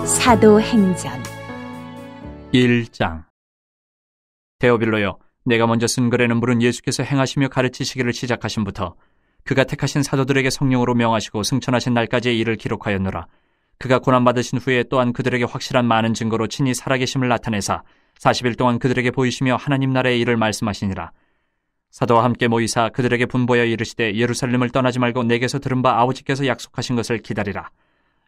사도행전 1장. 데오빌로여, 내가 먼저 쓴 글에는 물은 예수께서 행하시며 가르치시기를 시작하신부터 그가 택하신 사도들에게 성령으로 명하시고 승천하신 날까지의 일을 기록하였노라. 그가 고난받으신 후에 또한 그들에게 확실한 많은 증거로 친히 살아계심을 나타내사 40일 동안 그들에게 보이시며 하나님 나라의 일을 말씀하시니라. 사도와 함께 모이사 그들에게 분보여 이르시되 예루살렘을 떠나지 말고 내게서 들은 바 아버지께서 약속하신 것을 기다리라.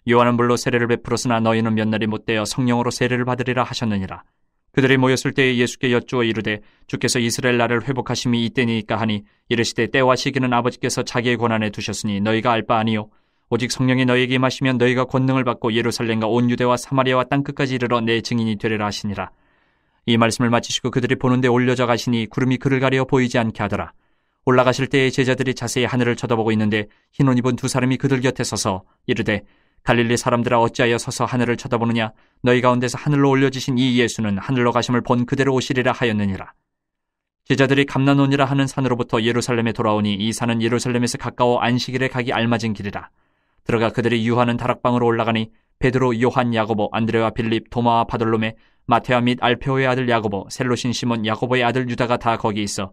요한은 물로 세례를 베풀었으나 너희는 몇 날이 못되어 성령으로 세례를 받으리라 하셨느니라. 그들이 모였을 때에 예수께 여쭈어 이르되 주께서 이스라엘 나라를 회복하심이 이때니이까 하니 이르시되 때와 시기는 아버지께서 자기의 권한에 두셨으니 너희가 알 바 아니요 오직 성령이 너희에게 임하시면 너희가 권능을 받고 예루살렘과 온 유대와 사마리아와 땅끝까지 이르러 내 증인이 되리라 하시니라. 이 말씀을 마치시고 그들이 보는데 올려져 가시니 구름이 그를 가려 보이지 않게 하더라. 올라가실 때에 제자들이 자세히 하늘을 쳐다보고 있는데 흰 옷 입은 두 사람이 그들 곁에 서서 이르되 갈릴리 사람들아 어찌하여 서서 하늘을 쳐다보느냐? 너희 가운데서 하늘로 올려지신 이 예수는 하늘로 가심을 본 그대로 오시리라 하였느니라. 제자들이 감난원이라 하는 산으로부터 예루살렘에 돌아오니 이 산은 예루살렘에서 가까워 안식일에 가기 알맞은 길이라. 들어가 그들이 유하는 다락방으로 올라가니 베드로, 요한, 야고보, 안드레와 빌립, 도마와 바돌로메, 마테아 및 알페오의 아들 야고보, 셀로신 시몬, 야고보의 아들 유다가 다 거기 있어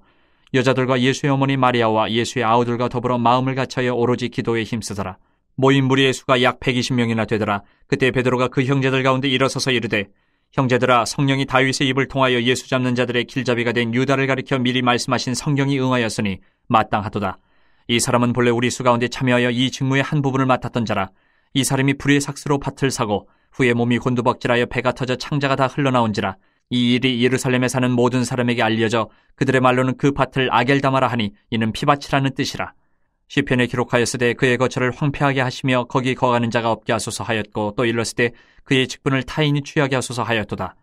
여자들과 예수의 어머니 마리아와 예수의 아우들과 더불어 마음을 같이하여 오로지 기도에 힘쓰더라. 모인 무리의 수가 약 120명이나 되더라. 그때 베드로가 그 형제들 가운데 일어서서 이르되 형제들아, 성령이 다윗의 입을 통하여 예수 잡는 자들의 길잡이가 된 유다를 가리켜 미리 말씀하신 성경이 응하였으니 마땅하도다. 이 사람은 본래 우리 수 가운데 참여하여 이 직무의 한 부분을 맡았던 자라. 이 사람이 불의 삭스로 밭을 사고 후에 몸이 곤두박질하여 배가 터져 창자가 다 흘러나온지라. 이 일이 예루살렘에 사는 모든 사람에게 알려져 그들의 말로는 그 밭을 아겔다마라 하니 이는 피밭이라는 뜻이라. 시편에 기록하였으되 그의 거처를 황폐하게 하시며 거기 거하는 자가 없게 하소서 하였고 또 일렀으되 그의 직분을 타인이 취하게 하소서 하였도다.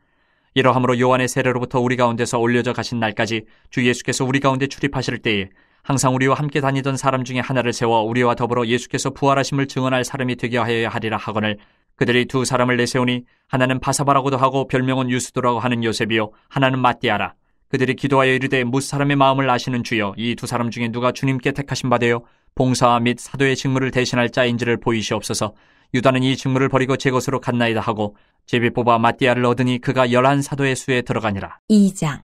이러함으로 요한의 세례로부터 우리 가운데서 올려져 가신 날까지 주 예수께서 우리 가운데 출입하실 때에 항상 우리와 함께 다니던 사람 중에 하나를 세워 우리와 더불어 예수께서 부활하심을 증언할 사람이 되게 하여야 하리라 하거늘 그들이 두 사람을 내세우니 하나는 바사바라고도 하고 별명은 유스도라고 하는 요셉이요 하나는 마띠아라. 그들이 기도하여 이르되 무사람의 마음을 아시는 주여 이 두 사람 중에 누가 주님께 택하신 바 되어 봉사와 및 사도의 직무를 대신할 자인지를 보이시옵소서. 유다는 이 직무를 버리고 제 것으로 갔나이다 하고 제비 뽑아 마띠아를 얻으니 그가 11사도의 수에 들어가니라. 2장.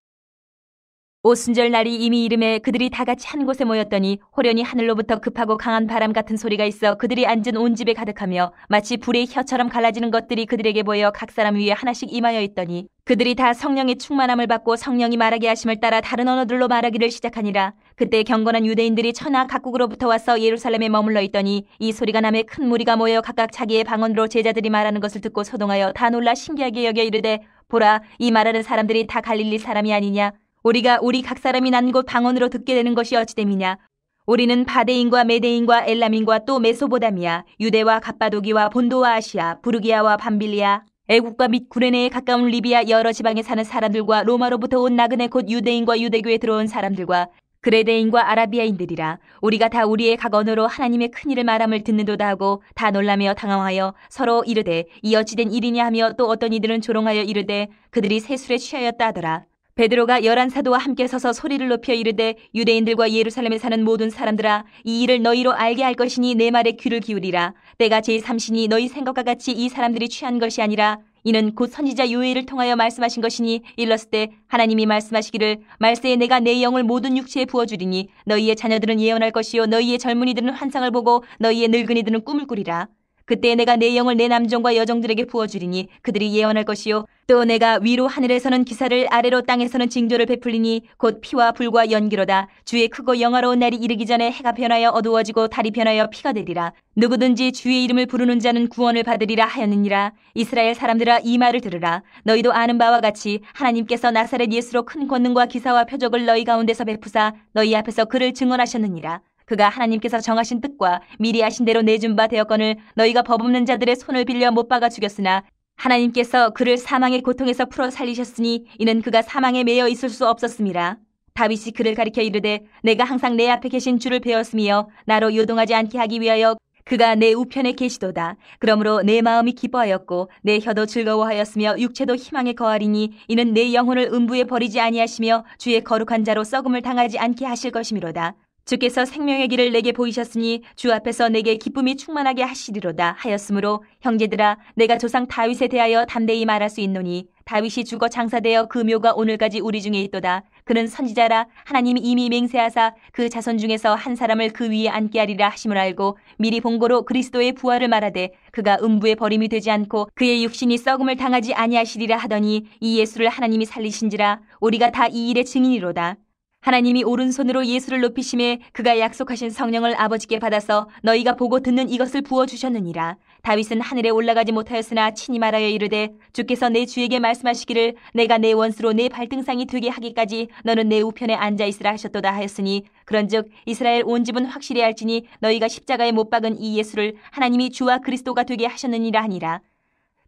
오순절 날이 이미 이름에 그들이 다 같이 한 곳에 모였더니 호련히 하늘로부터 급하고 강한 바람 같은 소리가 있어 그들이 앉은 온 집에 가득하며 마치 불의 혀처럼 갈라지는 것들이 그들에게 보여 각 사람 위에 하나씩 임하여 있더니 그들이 다 성령의 충만함을 받고 성령이 말하게 하심을 따라 다른 언어들로 말하기를 시작하니라. 그때 경건한 유대인들이 천하 각국으로부터 와서 예루살렘에 머물러 있더니 이 소리가 나매 큰 무리가 모여 각각 자기의 방언으로 제자들이 말하는 것을 듣고 소동하여 다 놀라 신기하게 여겨 이르되 보라, 이 말하는 사람들이 다 갈릴리 사람이 아니냐? 우리가 우리 각 사람이 난 곳 방언으로 듣게 되는 것이 어찌됨이냐? 우리는 바데인과 메데인과 엘람인과 또 메소보다미아, 유대와 갑바도기와 본도와 아시아, 부르기아와 밤빌리아, 애국과 및 구레네에 가까운 리비아 여러 지방에 사는 사람들과 로마로부터 온 나그네 곧 유대인과 유대교에 들어온 사람들과 그레데인과 아라비아인들이라. 우리가 다 우리의 각 언어로 하나님의 큰 일을 말함을 듣는도다 하고 다 놀라며 당황하여 서로 이르되 이 어찌된 일이냐 하며 또 어떤 이들은 조롱하여 이르되 그들이 새술에 취하였다 하더라. 베드로가 11사도와 함께 서서 소리를 높여 이르되 유대인들과 예루살렘에 사는 모든 사람들아, 이 일을 너희로 알게 할 것이니 내 말에 귀를 기울이라. 때가 제3시니 너희 생각과 같이 이 사람들이 취한 것이 아니라 이는 곧 선지자 요엘을 통하여 말씀하신 것이니 일렀을 때 하나님이 말씀하시기를 말세에 내가 내 영을 모든 육체에 부어주리니 너희의 자녀들은 예언할 것이요 너희의 젊은이들은 환상을 보고 너희의 늙은이들은 꿈을 꾸리라. 그때 내가 내 영을 내 남종과 여종들에게 부어주리니 그들이 예언할 것이요 또 내가 위로 하늘에서는 기사를 아래로 땅에서는 징조를 베풀리니 곧 피와 불과 연기로다. 주의 크고 영화로운 날이 이르기 전에 해가 변하여 어두워지고 달이 변하여 피가 되리라. 누구든지 주의 이름을 부르는 자는 구원을 받으리라 하였느니라. 이스라엘 사람들아, 이 말을 들으라. 너희도 아는 바와 같이 하나님께서 나사렛 예수로 큰 권능과 기사와 표적을 너희 가운데서 베푸사 너희 앞에서 그를 증언하셨느니라. 그가 하나님께서 정하신 뜻과 미리 하신 대로 내준 바 되었거늘 너희가 법 없는 자들의 손을 빌려 못 박아 죽였으나 하나님께서 그를 사망의 고통에서 풀어 살리셨으니 이는 그가 사망에 매여 있을 수 없었음이라. 다윗이 그를 가리켜 이르되 내가 항상 내 앞에 계신 주를 배웠으며 나로 요동하지 않게 하기 위하여 그가 내 우편에 계시도다. 그러므로 내 마음이 기뻐하였고 내 혀도 즐거워하였으며 육체도 희망에 거하리니 이는 내 영혼을 음부에 버리지 아니하시며 주의 거룩한 자로 썩음을 당하지 않게 하실 것이미로다. 주께서 생명의 길을 내게 보이셨으니 주 앞에서 내게 기쁨이 충만하게 하시리로다 하였으므로 형제들아 내가 조상 다윗에 대하여 담대히 말할 수 있노니 다윗이 죽어 장사되어 그 묘가 오늘까지 우리 중에 있도다. 그는 선지자라 하나님이 이미 맹세하사 그 자손 중에서 한 사람을 그 위에 앉게 하리라 하심을 알고 미리 본고로 그리스도의 부활을 말하되 그가 음부에 버림이 되지 않고 그의 육신이 썩음을 당하지 아니하시리라 하더니 이 예수를 하나님이 살리신지라 우리가 다 이 일의 증인이로다. 하나님이 오른손으로 예수를 높이심에 그가 약속하신 성령을 아버지께 받아서 너희가 보고 듣는 이것을 부어주셨느니라. 다윗은 하늘에 올라가지 못하였으나 친히 말하여 이르되 주께서 내 주에게 말씀하시기를 내가 내 원수로 내 발등상이 되게 하기까지 너는 내 우편에 앉아있으라 하셨도다 하였으니 그런즉 이스라엘 온 집은 확실히 알지니 너희가 십자가에 못 박은 이 예수를 하나님이 주와 그리스도가 되게 하셨느니라 하니라.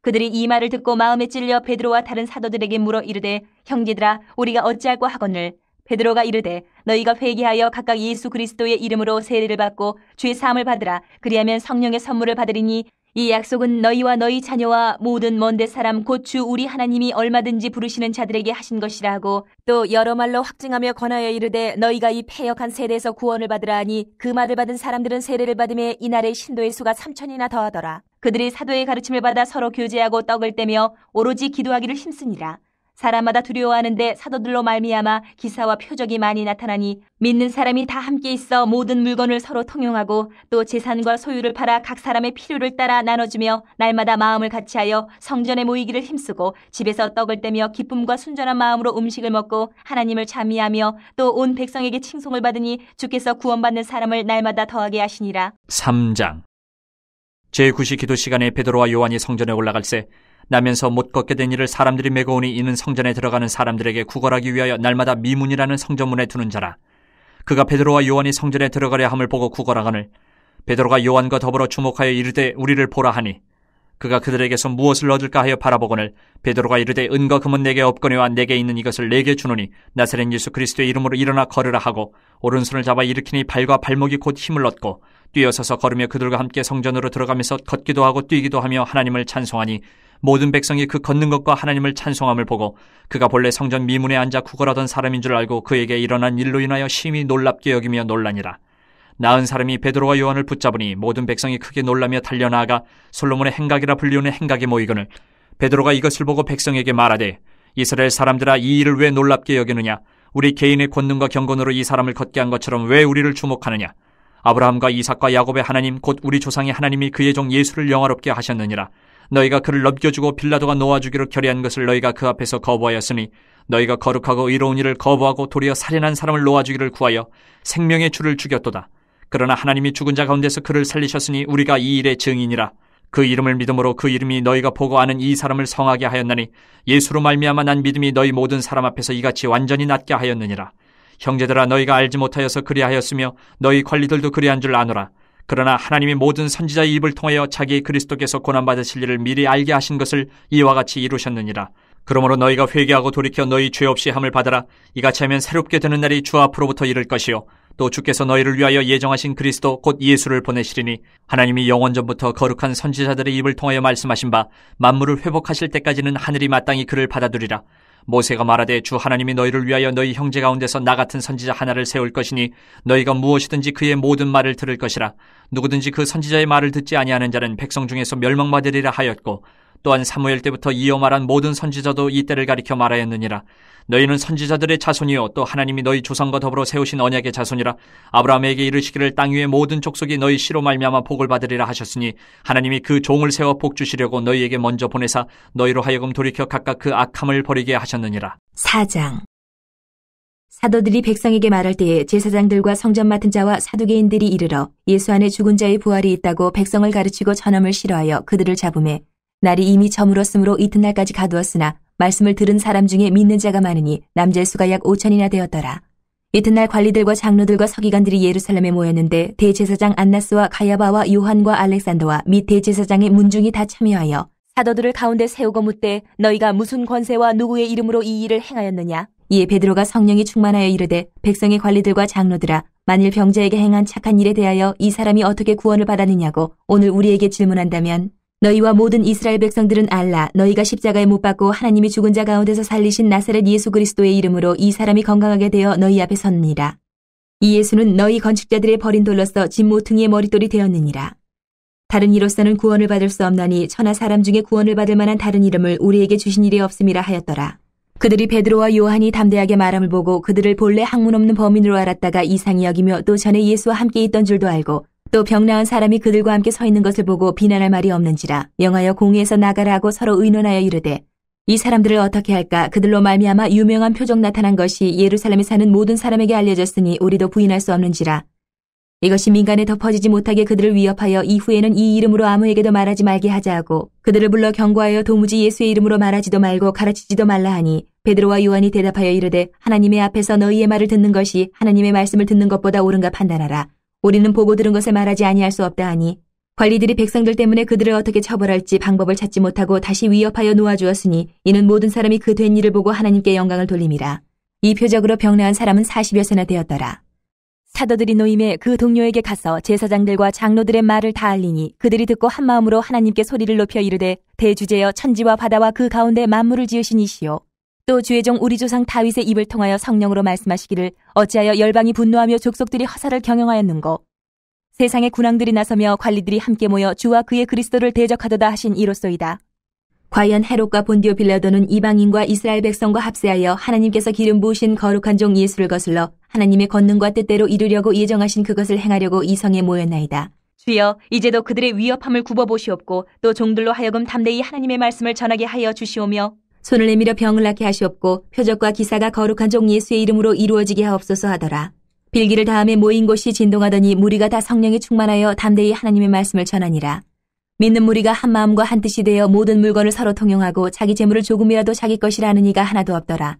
그들이 이 말을 듣고 마음에 찔려 베드로와 다른 사도들에게 물어 이르되 형제들아 우리가 어찌할꼬 하거늘 베드로가 이르되 너희가 회개하여 각각 예수 그리스도의 이름으로 세례를 받고 죄 사함을 받으라. 그리하면 성령의 선물을 받으리니 이 약속은 너희와 너희 자녀와 모든 먼데 사람 곧 주 우리 하나님이 얼마든지 부르시는 자들에게 하신 것이라 하고 또 여러 말로 확증하며 권하여 이르되 너희가 이 패역한 세대에서 구원을 받으라 하니 그 말을 받은 사람들은 세례를 받음에 이날의 신도의 수가 3,000이나 더하더라. 그들이 사도의 가르침을 받아 서로 교제하고 떡을 떼며 오로지 기도하기를 힘쓰니라. 사람마다 두려워하는데 사도들로 말미암아 기사와 표적이 많이 나타나니 믿는 사람이 다 함께 있어 모든 물건을 서로 통용하고 또 재산과 소유를 팔아 각 사람의 필요를 따라 나눠주며 날마다 마음을 같이하여 성전에 모이기를 힘쓰고 집에서 떡을 떼며 기쁨과 순전한 마음으로 음식을 먹고 하나님을 찬미하며 또 온 백성에게 칭송을 받으니 주께서 구원받는 사람을 날마다 더하게 하시니라. 3장 제9시 기도 시간에 베드로와 요한이 성전에 올라갈새 나면서 못 걷게 된 이를 사람들이 메고 오니 이는 성전에 들어가는 사람들에게 구걸하기 위하여 날마다 미문이라는 성전문에 두는 자라. 그가 베드로와 요한이 성전에 들어가려 함을 보고 구걸하거늘 베드로가 요한과 더불어 주목하여 이르되 우리를 보라 하니 그가 그들에게서 무엇을 얻을까 하여 바라보거늘 베드로가 이르되 은과 금은 내게 없거니와 내게 있는 이것을 내게 주노니 나사렛 예수 그리스도의 이름으로 일어나 걸으라 하고 오른손을 잡아 일으키니 발과 발목이 곧 힘을 얻고 뛰어서서 걸으며 그들과 함께 성전으로 들어가면서 걷기도 하고 뛰기도 하며 하나님을 찬송하니 모든 백성이 그 걷는 것과 하나님을 찬송함을 보고 그가 본래 성전 미문에 앉아 구걸하던 사람인 줄 알고 그에게 일어난 일로 인하여 심히 놀랍게 여기며 놀라니라. 나은 사람이 베드로와 요한을 붙잡으니 모든 백성이 크게 놀라며 달려나아가 솔로몬의 행각이라 불리우는 행각에 모이거늘 베드로가 이것을 보고 백성에게 말하되 이스라엘 사람들아 이 일을 왜 놀랍게 여기느냐 우리 개인의 권능과 경건으로 이 사람을 걷게 한 것처럼 왜 우리를 주목하느냐 아브라함과 이삭과 야곱의 하나님 곧 우리 조상의 하나님이 그의 종 예수를 영화롭게 하셨느니라. 너희가 그를 넘겨주고 빌라도가 놓아주기로 결의한 것을 너희가 그 앞에서 거부하였으니 너희가 거룩하고 의로운 일을 거부하고 도리어 살인한 사람을 놓아주기를 구하여 생명의 주를 죽였도다. 그러나 하나님이 죽은 자 가운데서 그를 살리셨으니 우리가 이 일의 증인이라. 그 이름을 믿음으로 그 이름이 너희가 보고 아는 이 사람을 성하게 하였나니 예수로 말미암아 난 믿음이 너희 모든 사람 앞에서 이같이 완전히 낫게 하였느니라. 형제들아 너희가 알지 못하여서 그리하였으며 너희 관리들도 그리한 줄 아노라. 그러나 하나님이 모든 선지자의 입을 통하여 자기 그리스도께서 고난받으실 일을 미리 알게 하신 것을 이와 같이 이루셨느니라. 그러므로 너희가 회개하고 돌이켜 너희 죄 없이 함을 받아라. 이같이 하면 새롭게 되는 날이 주 앞으로부터 이를 것이요 또 주께서 너희를 위하여 예정하신 그리스도 곧 예수를 보내시리니 하나님이 영원전부터 거룩한 선지자들의 입을 통하여 말씀하신 바 만물을 회복하실 때까지는 하늘이 마땅히 그를 받아두리라. 모세가 말하되 주 하나님이 너희를 위하여 너희 형제 가운데서 나 같은 선지자 하나를 세울 것이니 너희가 무엇이든지 그의 모든 말을 들을 것이라. 누구든지 그 선지자의 말을 듣지 아니하는 자는 백성 중에서 멸망받으리라 하였고 또한 사무엘 때부터 이어 말한 모든 선지자도 이 때를 가리켜 말하였느니라. 너희는 선지자들의 자손이요 또 하나님이 너희 조상과 더불어 세우신 언약의 자손이라. 아브라함에게 이르시기를 땅 위의 모든 족속이 너희 씨로 말미암아 복을 받으리라 하셨으니 하나님이 그 종을 세워 복 주시려고 너희에게 먼저 보내사 너희로 하여금 돌이켜 각각 그 악함을 버리게 하셨느니라. 4장 사도들이 백성에게 말할 때에 제사장들과 성전 맡은 자와 사두개인들이 이르러 예수 안에 죽은 자의 부활이 있다고 백성을 가르치고 전함을 싫어하여 그들을 잡으매 날이 이미 저물었으므로 이튿날까지 가두었으나 말씀을 들은 사람 중에 믿는 자가 많으니 남자의 수가 약 5,000이나 되었더라. 이튿날 관리들과 장로들과 서기관들이 예루살렘에 모였는데 대제사장 안나스와 가야바와 요한과 알렉산더와 및 대제사장의 문중이 다 참여하여 사도들을 가운데 세우고 묻되 너희가 무슨 권세와 누구의 이름으로 이 일을 행하였느냐? 이에 베드로가 성령이 충만하여 이르되 백성의 관리들과 장로들아 만일 병자에게 행한 착한 일에 대하여 이 사람이 어떻게 구원을 받았느냐고 오늘 우리에게 질문한다면 너희와 모든 이스라엘 백성들은 알라. 너희가 십자가에 못 박고 하나님이 죽은 자 가운데서 살리신 나사렛 예수 그리스도의 이름으로 이 사람이 건강하게 되어 너희 앞에 섰느니라. 이 예수는 너희 건축자들의 버린 돌로서 집 모퉁이의 머릿돌이 되었느니라. 다른 이로서는 구원을 받을 수 없나니 천하 사람 중에 구원을 받을 만한 다른 이름을 우리에게 주신 일이 없음이라 하였더라. 그들이 베드로와 요한이 담대하게 말함을 보고 그들을 본래 학문 없는 범인으로 알았다가 이상히 여기며 또 전에 예수와 함께 있던 줄도 알고 또 병 나은 사람이 그들과 함께 서 있는 것을 보고 비난할 말이 없는지라 명하여 공회에서 나가라 하고 서로 의논하여 이르되 이 사람들을 어떻게 할까? 그들로 말미암아 유명한 표적 나타난 것이 예루살렘에 사는 모든 사람에게 알려졌으니 우리도 부인할 수 없는지라. 이것이 민간에 덮어지지 못하게 그들을 위협하여 이후에는 이 이름으로 아무에게도 말하지 말게 하자 하고 그들을 불러 경고하여 도무지 예수의 이름으로 말하지도 말고 가르치지도 말라 하니 베드로와 요한이 대답하여 이르되 하나님의 앞에서 너희의 말을 듣는 것이 하나님의 말씀을 듣는 것보다 옳은가 판단하라. 우리는 보고 들은 것을 말하지 아니할 수 없다 하니 관리들이 백성들 때문에 그들을 어떻게 처벌할지 방법을 찾지 못하고 다시 위협하여 놓아주었으니 이는 모든 사람이 그 된 일을 보고 하나님께 영광을 돌림이라. 이 표적으로 병나은 사람은 40여세나 되었더라. 사도들이 노임에 그 동료에게 가서 제사장들과 장로들의 말을 다 알리니 그들이 듣고 한마음으로 하나님께 소리를 높여 이르되 대주제여 천지와 바다와 그 가운데 만물을 지으신 이시오. 또 주의 종 우리 조상 다윗의 입을 통하여 성령으로 말씀하시기를 어찌하여 열방이 분노하며 족속들이 허사를 경영하였는고 세상의 군왕들이 나서며 관리들이 함께 모여 주와 그의 그리스도를 대적하도다 하신 이로소이다. 과연 헤롯과 본디오 빌라도는 이방인과 이스라엘 백성과 합세하여 하나님께서 기름 부으신 거룩한 종 예수를 거슬러 하나님의 권능과 뜻대로 이루려고 예정하신 그것을 행하려고 이 성에 모였나이다. 주여 이제도 그들의 위협함을 굽어보시옵고 또 종들로 하여금 담대히 하나님의 말씀을 전하게 하여 주시오며 손을 내밀어 병을 낫게 하시옵고 표적과 기사가 거룩한 종 예수의 이름으로 이루어지게 하옵소서 하더라. 빌기를 다음에 모인 곳이 진동하더니 무리가 다 성령에 충만하여 담대히 하나님의 말씀을 전하니라. 믿는 무리가 한 마음과 한 뜻이 되어 모든 물건을 서로 통용하고 자기 재물을 조금이라도 자기 것이라 하는 이가 하나도 없더라.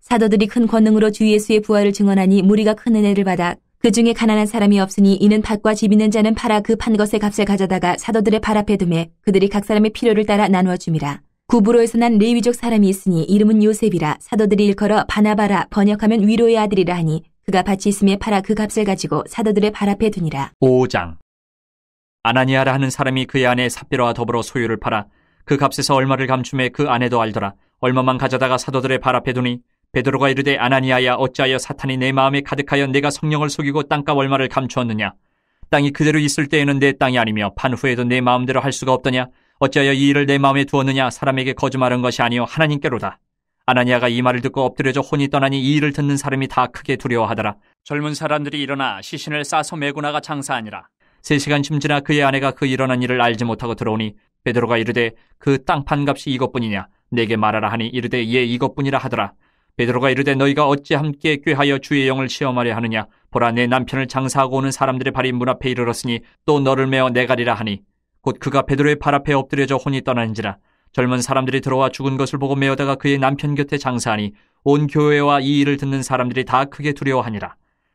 사도들이 큰 권능으로 주 예수의 부활을 증언하니 무리가 큰 은혜를 받아 그 중에 가난한 사람이 없으니 이는 밭과 집 있는 자는 팔아 그 판 것의 값을 가져다가 사도들의 발 앞에 두매 그들이 각 사람의 필요를 따라 나누어 줌이라. 구브로에서 난 레위족 사람이 있으니 이름은 요셉이라. 사도들이 일컬어 바나바라 번역하면 위로의 아들이라 하니 그가 밭이 있음에 팔아 그 값을 가지고 사도들의 발 앞에 두니라. 5장. 아나니아라 하는 사람이 그의 아내 삽비라와 더불어 소유를 팔아 그 값에서 얼마를 감춤해 그 아내도 알더라. 얼마만 가져다가 사도들의 발 앞에 두니 베드로가 이르되 아나니아야 어찌하여 사탄이 내 마음에 가득하여 내가 성령을 속이고 땅값 얼마를 감추었느냐. 땅이 그대로 있을 때에는 내 땅이 아니며 판 후에도 내 마음대로 할 수가 없더냐. 어찌하여 이 일을 내 마음에 두었느냐. 사람에게 거짓말한 것이 아니요 하나님께로다. 아나니아가 이 말을 듣고 엎드려져 혼이 떠나니 이 일을 듣는 사람이 다 크게 두려워하더라. 젊은 사람들이 일어나 시신을 싸서 메고 나가 장사하니라. 3시간쯤 지나 그의 아내가 그 일어난 일을 알지 못하고 들어오니 베드로가 이르되 그 땅 판값이 이것뿐이냐. 내게 말하라 하니 이르되 예 이것뿐이라 하더라. 베드로가 이르되 너희가 어찌 함께 꾀하여 주의 영을 시험하려 하느냐. 보라 내 남편을 장사하고 오는 사람들의 발이 문 앞에 이르렀으니 또 너를 메어 내가리라 하니 곧 그가 베드로의 발 앞에 엎드려져 혼이 떠나는지라. 젊은 사람들이 들어와 죽은 것을 보고 메어다가 그의 남편 곁에 장사하니 온 교회와 이 일을 듣는 사람들이 다 크게 두려워하니라.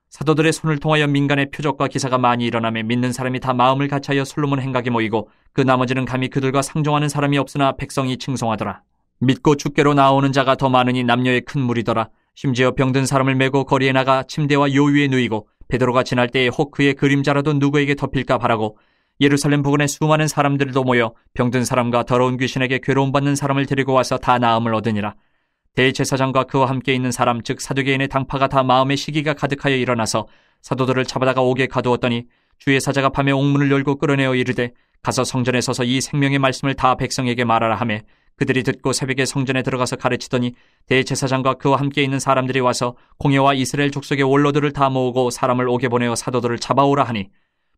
사도들의 손을 통하여 민간의 표적과 기사가 많이 일어나며 믿는 사람이 다 마음을 같이하여 솔로몬 행각에 모이고 그 나머지는 감히 그들과 상종하는 사람이 없으나 백성이 칭송하더라. 믿고 주께로 나오는 자가 더 많으니 남녀의 큰 무리더라. 심지어 병든 사람을 메고 거리에 나가 침대와 요 위에 누이고 베드로가 지날 때에 혹 그의 그림자라도 누구에게 덮일까 바라고 예루살렘 부근에 수많은 사람들도 모여 병든 사람과 더러운 귀신에게 괴로움받는 사람을 데리고 와서 다 나음을 얻으니라. 대제사장과 그와 함께 있는 사람 즉 사두개인의 당파가 다 마음의 시기가 가득하여 일어나서 사도들을 잡아다가 옥에 가두었더니 주의 사자가 밤에 옥문을 열고 끌어내어 이르되 가서 성전에 서서 이 생명의 말씀을 다 백성에게 말하라 하매 그들이 듣고 새벽에 성전에 들어가서 가르치더니 대제사장과 그와 함께 있는 사람들이 와서 공회와 이스라엘 족속의 원로들을 다 모으고 사람을 옥에 보내어 사도들을 잡아오라 하니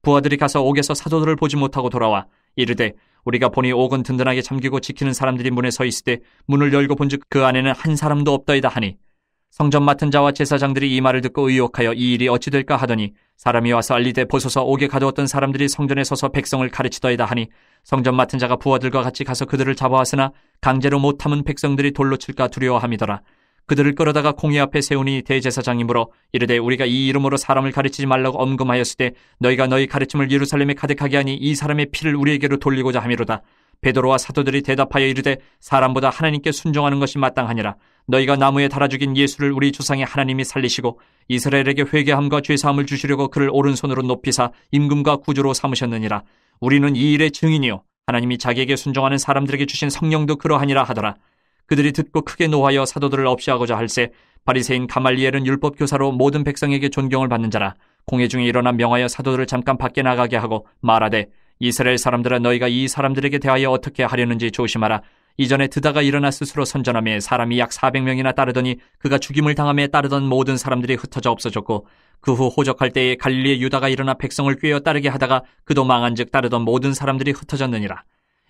부하들이 가서 옥에서 사도들을 보지 못하고 돌아와 이르되 우리가 보니 옥은 든든하게 잠기고 지키는 사람들이 문에 서 있을 때 문을 열고 본즉 그 안에는 한 사람도 없더이다 하니 성전 맡은 자와 제사장들이 이 말을 듣고 의혹하여 이 일이 어찌 될까 하더니 사람이 와서 알리되 보소서 옥에 가두었던 사람들이 성전에 서서 백성을 가르치더이다 하니 성전 맡은 자가 부하들과 같이 가서 그들을 잡아왔으나 강제로 못 참은 백성들이 돌로 칠까 두려워함이더라. 그들을 끌어다가 공회 앞에 세우니 대제사장이 물어 이르되 우리가 이 이름으로 사람을 가르치지 말라고 엄금하였을 때 너희가 너희 가르침을 예루살렘에 가득하게 하니 이 사람의 피를 우리에게로 돌리고자 함이로다. 베드로와 사도들이 대답하여 이르되 사람보다 하나님께 순종하는 것이 마땅하니라. 너희가 나무에 달아 죽인 예수를 우리 조상의 하나님이 살리시고 이스라엘에게 회개함과 죄사함을 주시려고 그를 오른손으로 높이사 임금과 구주로 삼으셨느니라. 우리는 이 일의 증인이요 하나님이 자기에게 순종하는 사람들에게 주신 성령도 그러하니라 하더라. 그들이 듣고 크게 노하여 사도들을 없이하고자 할세 바리새인 가말리엘은 율법 교사로 모든 백성에게 존경을 받는 자라. 공회 중에 일어나 명하여 사도들을 잠깐 밖에 나가게 하고 말하되 이스라엘 사람들아 너희가 이 사람들에게 대하여 어떻게 하려는지 조심하라. 이전에 드다가 일어나 스스로 선전하며 사람이 약 400명이나 따르더니 그가 죽임을 당함에 따르던 모든 사람들이 흩어져 없어졌고 그 후 호적할 때에 갈릴리의 유다가 일어나 백성을 꾀어 따르게 하다가 그도 망한즉 따르던 모든 사람들이 흩어졌느니라.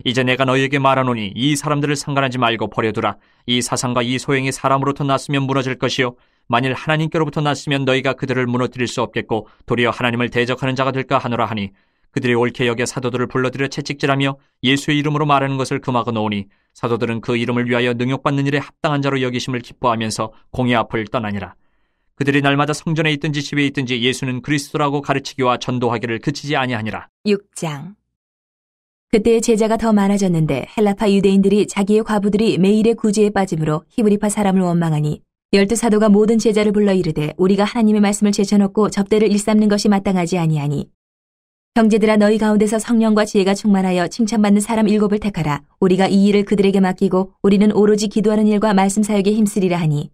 이제 내가 너희에게 말하노니 이 사람들을 상관하지 말고 버려두라. 이 사상과 이 소행이 사람으로부터 났으면 무너질 것이요 만일 하나님께로부터 났으면 너희가 그들을 무너뜨릴 수 없겠고 도리어 하나님을 대적하는 자가 될까 하노라 하니 그들이 옳게 여겨 사도들을 불러들여 채찍질하며 예수의 이름으로 말하는 것을 금하고 놓으니 사도들은 그 이름을 위하여 능욕받는 일에 합당한 자로 여기심을 기뻐하면서 공회 앞을 떠나니라. 그들이 날마다 성전에 있든지 집에 있든지 예수는 그리스도라고 가르치기와 전도하기를 그치지 아니하니라. 6장. 그때 제자가 더 많아졌는데 헬라파 유대인들이 자기의 과부들이 매일의 구제에 빠짐으로 히브리파 사람을 원망하니 12사도가 모든 제자를 불러 이르되 우리가 하나님의 말씀을 제쳐놓고 접대를 일삼는 것이 마땅하지 아니하니 형제들아 너희 가운데서 성령과 지혜가 충만하여 칭찬받는 사람 7을 택하라. 우리가 이 일을 그들에게 맡기고 우리는 오로지 기도하는 일과 말씀 사역에 힘쓰리라 하니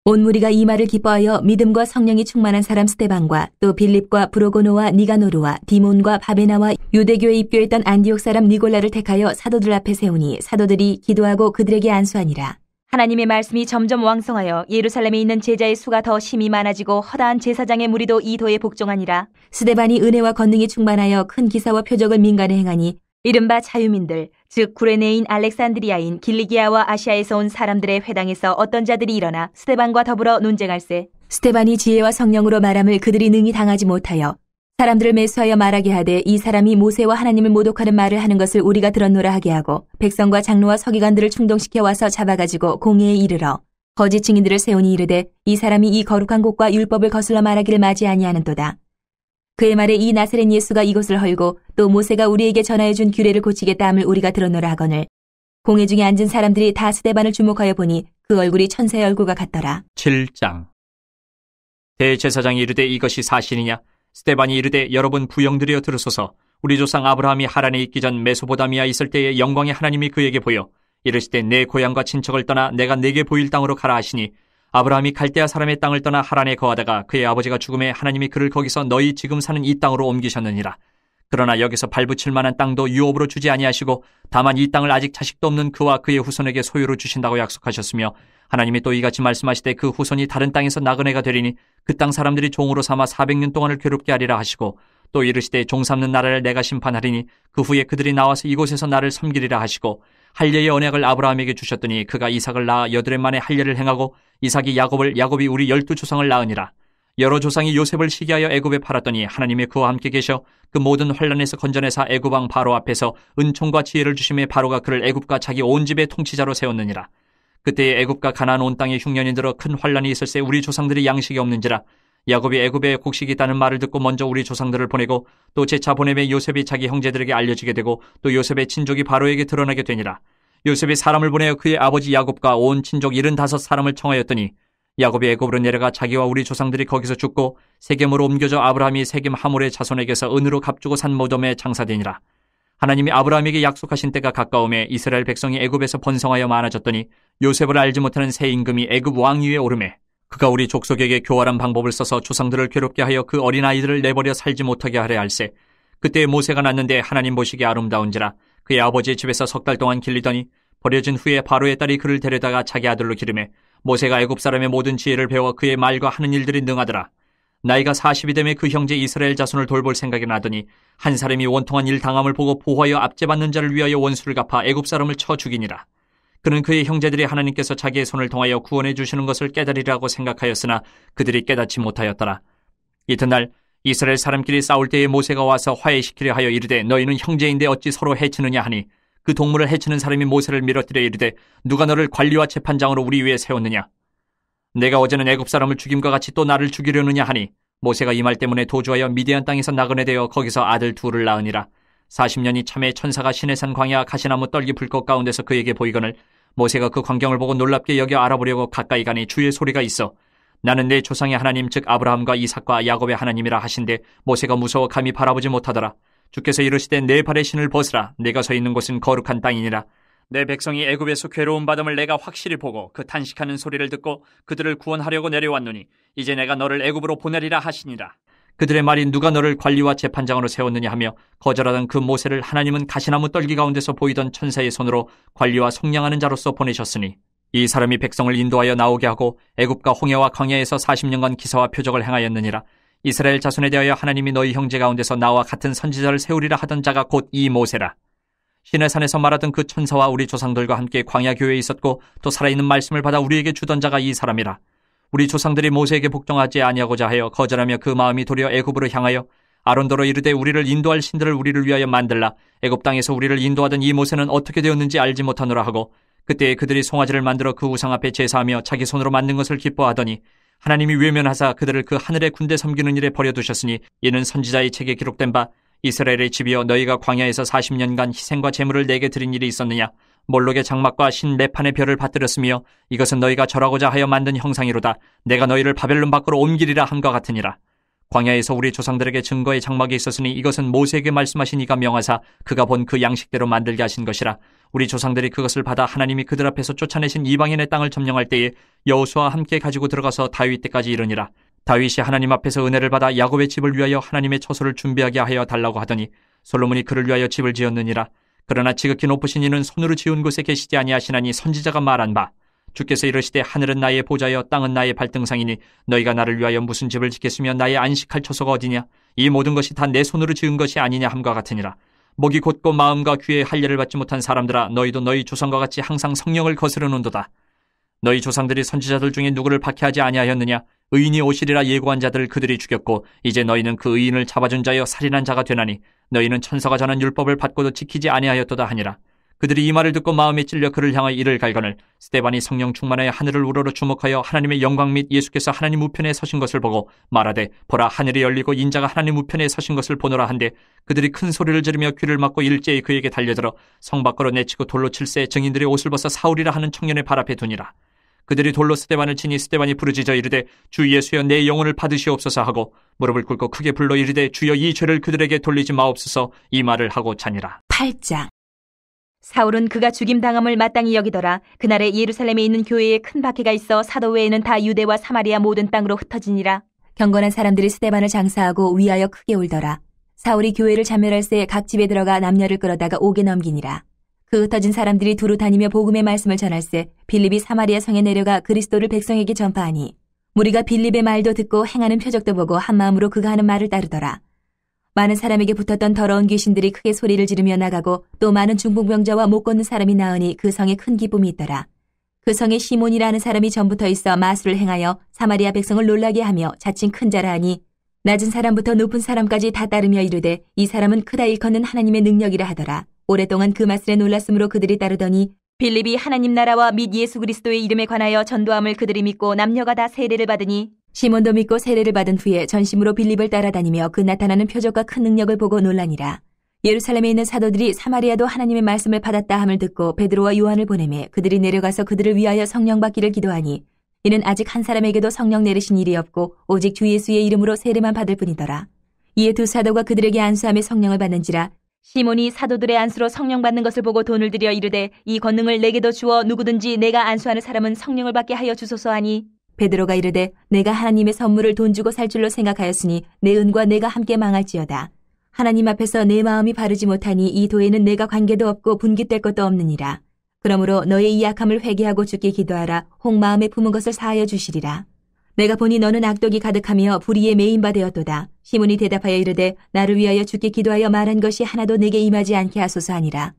온 무리가 이 말을 기뻐하여 믿음과 성령이 충만한 사람 스데반과 또 빌립과 브로고노와 니가노르와 디몬과 바베나와 유대교에 입교했던 안디옥 사람 니골라를 택하여 사도들 앞에 세우니 사도들이 기도하고 그들에게 안수하니라. 하나님의 말씀이 점점 왕성하여 예루살렘에 있는 제자의 수가 더 심히 많아지고 허다한 제사장의 무리도 이 도에 복종하니라. 스데반이 은혜와 권능이 충만하여 큰 기사와 표적을 민간에 행하니 이른바 자유민들 즉 구레네인 알렉산드리아인 길리기아와 아시아에서 온 사람들의 회당에서 어떤 자들이 일어나 스데반과 더불어 논쟁할세. 스데반이 지혜와 성령으로 말함을 그들이 능히 당하지 못하여 사람들을 매수하여 말하게 하되 이 사람이 모세와 하나님을 모독하는 말을 하는 것을 우리가 들었노라 하게 하고 백성과 장로와 서기관들을 충동시켜 와서 잡아가지고 공회에 이르러 거짓 증인들을 세우니 이르되 이 사람이 이 거룩한 곳과 율법을 거슬러 말하기를 맞이 아니하는도다. 그의 말에 이 나사렛 예수가 이곳을 헐고 또 모세가 우리에게 전하여 준 규례를 고치겠다 함을 우리가 들었노라 하거늘 공회 중에 앉은 사람들이 다 스데반을 주목하여 보니 그 얼굴이 천사의 얼굴과 같더라. 7장. 대제사장이 이르되 이것이 사실이냐? 스데반이 이르되 여러분 부영들이여 들으소서. 우리 조상 아브라함이 하란에 있기 전 메소보다미아 있을 때에 영광의 하나님이 그에게 보여 이르시되 내 고향과 친척을 떠나 내가 네게 보일 땅으로 가라 하시니 아브라함이 갈대아 사람의 땅을 떠나 하란에 거하다가 그의 아버지가 죽음에 하나님이 그를 거기서 너희 지금 사는 이 땅으로 옮기셨느니라. 그러나 여기서 발붙일 만한 땅도 유업으로 주지 아니하시고 다만 이 땅을 아직 자식도 없는 그와 그의 후손에게 소유로 주신다고 약속하셨으며 하나님이 또 이같이 말씀하시되 그 후손이 다른 땅에서 나그네가 되리니 그 땅 사람들이 종으로 삼아 400년 동안을 괴롭게 하리라 하시고 또 이르시되 종 삼는 나라를 내가 심판하리니 그 후에 그들이 나와서 이곳에서 나를 섬기리라 하시고 할례의 언약을 아브라함에게 주셨더니 그가 이삭을 낳아 8해 만에 할례를 행하고 이삭이 야곱을 야곱이 우리 12조상을 낳으니라. 여러 조상이 요셉을 시기하여 애굽에 팔았더니 하나님이 그와 함께 계셔 그 모든 환난에서 건져내사 애굽 왕 바로 앞에서 은총과 지혜를 주심에 바로가 그를 애굽과 자기 온 집의 통치자로 세웠느니라. 그때에 애굽과 가나안 온 땅에 흉년이 들어 큰 환난이 있을새 우리 조상들이 양식이 없는지라. 야곱이 애굽에 곡식이 있다는 말을 듣고 먼저 우리 조상들을 보내고 또 재차 보내매 요셉이 자기 형제들에게 알려지게 되고 또 요셉의 친족이 바로에게 드러나게 되니라. 요셉이 사람을 보내어 그의 아버지 야곱과 온 친족 75사람을 청하였더니 야곱이 애굽으로 내려가 자기와 우리 조상들이 거기서 죽고 세겜으로 옮겨져 아브라함이 세겜 하몰의 자손에게서 은으로 값주고 산 모dom에 장사되니라. 하나님이 아브라함에게 약속하신 때가 가까움에 이스라엘 백성이 애굽에서 번성하여 많아졌더니 요셉을 알지 못하는 새 임금이 애굽 왕위에 오르매 그가 우리 족속에게 교활한 방법을 써서 조상들을 괴롭게 하여 그 어린아이들을 내버려 살지 못하게 하려 할세. 그때 모세가 났는데 하나님 보시기에 아름다운지라 그의 아버지의 집에서 3달 동안 길리더니 버려진 후에 바로의 딸이 그를 데려다가 자기 아들로 기르매 모세가 애굽 사람의 모든 지혜를 배워 그의 말과 하는 일들이 능하더라. 나이가 40이 되매 그 형제 이스라엘 자손을 돌볼 생각이 나더니 한 사람이 원통한 일 당함을 보고 보호하여 압제받는 자를 위하여 원수를 갚아 애굽 사람을 쳐 죽이니라. 그는 그의 형제들이 하나님께서 자기의 손을 통하여 구원해 주시는 것을 깨달으리라고 생각하였으나 그들이 깨닫지 못하였더라. 이튿날 이스라엘 사람끼리 싸울 때에 모세가 와서 화해시키려 하여 이르되 너희는 형제인데 어찌 서로 해치느냐 하니 그 동물을 해치는 사람이 모세를 밀어뜨려 이르되 누가 너를 관리와 재판장으로 우리 위에 세웠느냐? 내가 어제는 애굽 사람을 죽임과 같이 또 나를 죽이려느냐 하니 모세가 이 말 때문에 도주하여 미디안 땅에서 나그네 되어 거기서 아들 둘을 낳으니라. 40년이 참에 천사가 시내산 광야 가시나무 떨기 불꽃 가운데서 그에게 보이거늘 모세가 그 광경을 보고 놀랍게 여겨 알아보려고 가까이 가니 주의 소리가 있어 나는 내 조상의 하나님 즉 아브라함과 이삭과 야곱의 하나님이라 하신데 모세가 무서워 감히 바라보지 못하더라. 주께서 이르시되 내 발의 신을 벗으라. 내가 서 있는 곳은 거룩한 땅이니라. 내 백성이 애굽에서 괴로움받음을 내가 확실히 보고 그 탄식하는 소리를 듣고 그들을 구원하려고 내려왔노니 이제 내가 너를 애굽으로 보내리라 하시니라. 그들의 말이 누가 너를 관리와 재판장으로 세웠느냐 하며 거절하던 그 모세를 하나님은 가시나무 떨기 가운데서 보이던 천사의 손으로 관리와 속량하는 자로서 보내셨으니 이 사람이 백성을 인도하여 나오게 하고 애굽과 홍해와 광야에서 40년간 기사와 표적을 행하였느니라. 이스라엘 자손에 대하여 하나님이 너희 형제 가운데서 나와 같은 선지자를 세우리라 하던 자가 곧 이 모세라. 시내산에서 말하던 그 천사와 우리 조상들과 함께 광야 교회에 있었고 또 살아있는 말씀을 받아 우리에게 주던 자가 이 사람이라. 우리 조상들이 모세에게 복종하지 아니하고자 하여 거절하며 그 마음이 도리어 애굽으로 향하여 아론더러 이르되 우리를 인도할 신들을 우리를 위하여 만들라. 애굽 땅에서 우리를 인도하던 이 모세는 어떻게 되었는지 알지 못하노라 하고 그때에 그들이 송아지를 만들어 그 우상 앞에 제사하며 자기 손으로 만든 것을 기뻐하더니 하나님이 외면하사 그들을 그 하늘의 군대 섬기는 일에 버려두셨으니 이는 선지자의 책에 기록된 바 이스라엘의 집이여 너희가 광야에서 40년간 희생과 제물을 내게 드린 일이 있었느냐. 몰록의 장막과 신 레판의 별을 받들었으며 이것은 너희가 절하고자 하여 만든 형상이로다. 내가 너희를 바벨론 밖으로 옮기리라 함과 같으니라. 광야에서 우리 조상들에게 증거의 장막이 있었으니 이것은 모세에게 말씀하신 이가 명하사 그가 본 그 양식대로 만들게 하신 것이라. 우리 조상들이 그것을 받아 하나님이 그들 앞에서 쫓아내신 이방인의 땅을 점령할 때에 여호수아와 함께 가지고 들어가서 다윗 때까지 이르니라. 다윗이 하나님 앞에서 은혜를 받아 야곱의 집을 위하여 하나님의 처소를 준비하게 하여 달라고 하더니 솔로몬이 그를 위하여 집을 지었느니라. 그러나 지극히 높으신 이는 손으로 지은 곳에 계시지 아니하시나니 선지자가 말한 바 주께서 이르시되 하늘은 나의 보좌여 땅은 나의 발등상이니 너희가 나를 위하여 무슨 집을 짓겠으며 나의 안식할 처소가 어디냐. 이 모든 것이 다 내 손으로 지은 것이 아니냐 함과 같으니라. 목이 곧고 마음과 귀에 할례를 받지 못한 사람들아 너희도 너희 조상과 같이 항상 성령을 거스르는도다. 너희 조상들이 선지자들 중에 누구를 박해하지 아니하였느냐. 의인이 오시리라 예고한 자들을 그들이 죽였고 이제 너희는 그 의인을 잡아준 자여 살인한 자가 되나니 너희는 천사가 전한 율법을 받고도 지키지 아니하였도다 하니라. 그들이 이 말을 듣고 마음에 찔려 그를 향하여 이를 갈거늘 스데반이 성령 충만하여 하늘을 우러러 주목하여 하나님의 영광 및 예수께서 하나님 우편에 서신 것을 보고 말하되 보라 하늘이 열리고 인자가 하나님 우편에 서신 것을 보노라 한데 그들이 큰 소리를 지르며 귀를 막고 일제히 그에게 달려들어 성 밖으로 내치고 돌로 칠세 증인들이 옷을 벗어 사울이라 하는 청년의 발 앞에 두니라. 그들이 돌로 스데반을 치니 스데반이 부르짖어 이르되 주 예수여 내 영혼을 받으시옵소서 하고 무릎을 꿇고 크게 불러 이르되 주여 이 죄를 그들에게 돌리지 마옵소서 이 말을 하고 자니라. 8장. 사울은 그가 죽임당함을 마땅히 여기더라. 그날에 예루살렘에 있는 교회에 큰 박해가 있어 사도 외에는 다 유대와 사마리아 모든 땅으로 흩어지니라. 경건한 사람들이 스데반을 장사하고 위하여 크게 울더라. 사울이 교회를 참멸할새 각 집에 들어가 남녀를 끌어다가 옥에 넘기니라. 그 흩어진 사람들이 두루 다니며 복음의 말씀을 전할새 빌립이 사마리아 성에 내려가 그리스도를 백성에게 전파하니 무리가 빌립의 말도 듣고 행하는 표적도 보고 한마음으로 그가 하는 말을 따르더라. 많은 사람에게 붙었던 더러운 귀신들이 크게 소리를 지르며 나가고 또 많은 중풍병자와 못 걷는 사람이 나으니 그 성에 큰 기쁨이 있더라. 그 성에 시몬이라는 사람이 전부터 있어 마술을 행하여 사마리아 백성을 놀라게 하며 자칭 큰 자라 하니 낮은 사람부터 높은 사람까지 다 따르며 이르되 이 사람은 크다 일컫는 하나님의 능력이라 하더라. 오랫동안 그 말씀에 놀랐으므로 그들이 따르더니 빌립이 하나님 나라와 및 예수 그리스도의 이름에 관하여 전도함을 그들이 믿고 남녀가 다 세례를 받으니 시몬도 믿고 세례를 받은 후에 전심으로 빌립을 따라다니며 그 나타나는 표적과 큰 능력을 보고 놀라니라. 예루살렘에 있는 사도들이 사마리아도 하나님의 말씀을 받았다 함을 듣고 베드로와 요한을 보내매 그들이 내려가서 그들을 위하여 성령 받기를 기도하니 이는 아직 한 사람에게도 성령 내리신 일이 없고 오직 주 예수의 이름으로 세례만 받을 뿐이더라. 이에 두 사도가 그들에게 안수하며 성령을 받는지라. 시몬이 사도들의 안수로 성령 받는 것을 보고 돈을 들여 이르되 이 권능을 내게도 주어 누구든지 내가 안수하는 사람은 성령을 받게 하여 주소서 하니 베드로가 이르되 내가 하나님의 선물을 돈 주고 살 줄로 생각하였으니 내 은과 내가 함께 망할지어다. 하나님 앞에서 내 마음이 바르지 못하니 이 도에는 내가 관계도 없고 분깃될 것도 없느니라. 그러므로 너의 이 약함을 회개하고 주께 기도하라. 혹 마음에 품은 것을 사하여 주시리라. 내가 보니 너는 악독이 가득하며 불의에 매인 바 되었도다. 시몬이 대답하여 이르되 나를 위하여 주께 기도하여 말한 것이 하나도 내게 임하지 않게 하소서 하니라.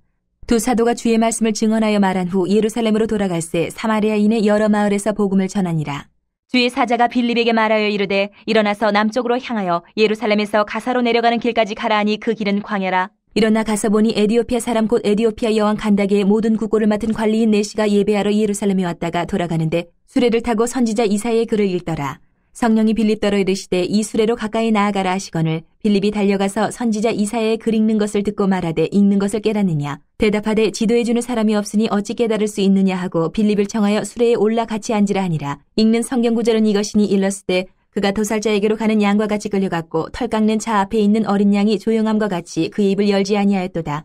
두 사도가 주의 말씀을 증언하여 말한 후 예루살렘으로 돌아갈새 사마리아인의 여러 마을에서 복음을 전하니라. 주의 사자가 빌립에게 말하여 이르되 일어나서 남쪽으로 향하여 예루살렘에서 가사로 내려가는 길까지 가라 하니 그 길은 광야라. 일어나 가서 보니 에디오피아 사람 곧 에디오피아 여왕 간다게의 모든 국고를 맡은 관리인 내시가 예배하러 예루살렘에 왔다가 돌아가는데 수레를 타고 선지자 이사야의 글을 읽더라. 성령이 빌립더러 이르시되 이 수레로 가까이 나아가라 하시거늘 빌립이 달려가서 선지자 이사야의 글 읽는 것을 듣고 말하되 읽는 것을 깨닫느냐. 대답하되 지도해주는 사람이 없으니 어찌 깨달을 수 있느냐 하고 빌립을 청하여 수레에 올라 같이 앉으라 하니라. 읽는 성경 구절은 이것이니 일렀으되 그가 도살자에게로 가는 양과 같이 끌려갔고 털 깎는 차 앞에 있는 어린 양이 조용함과 같이 그의 입을 열지 아니하였도다.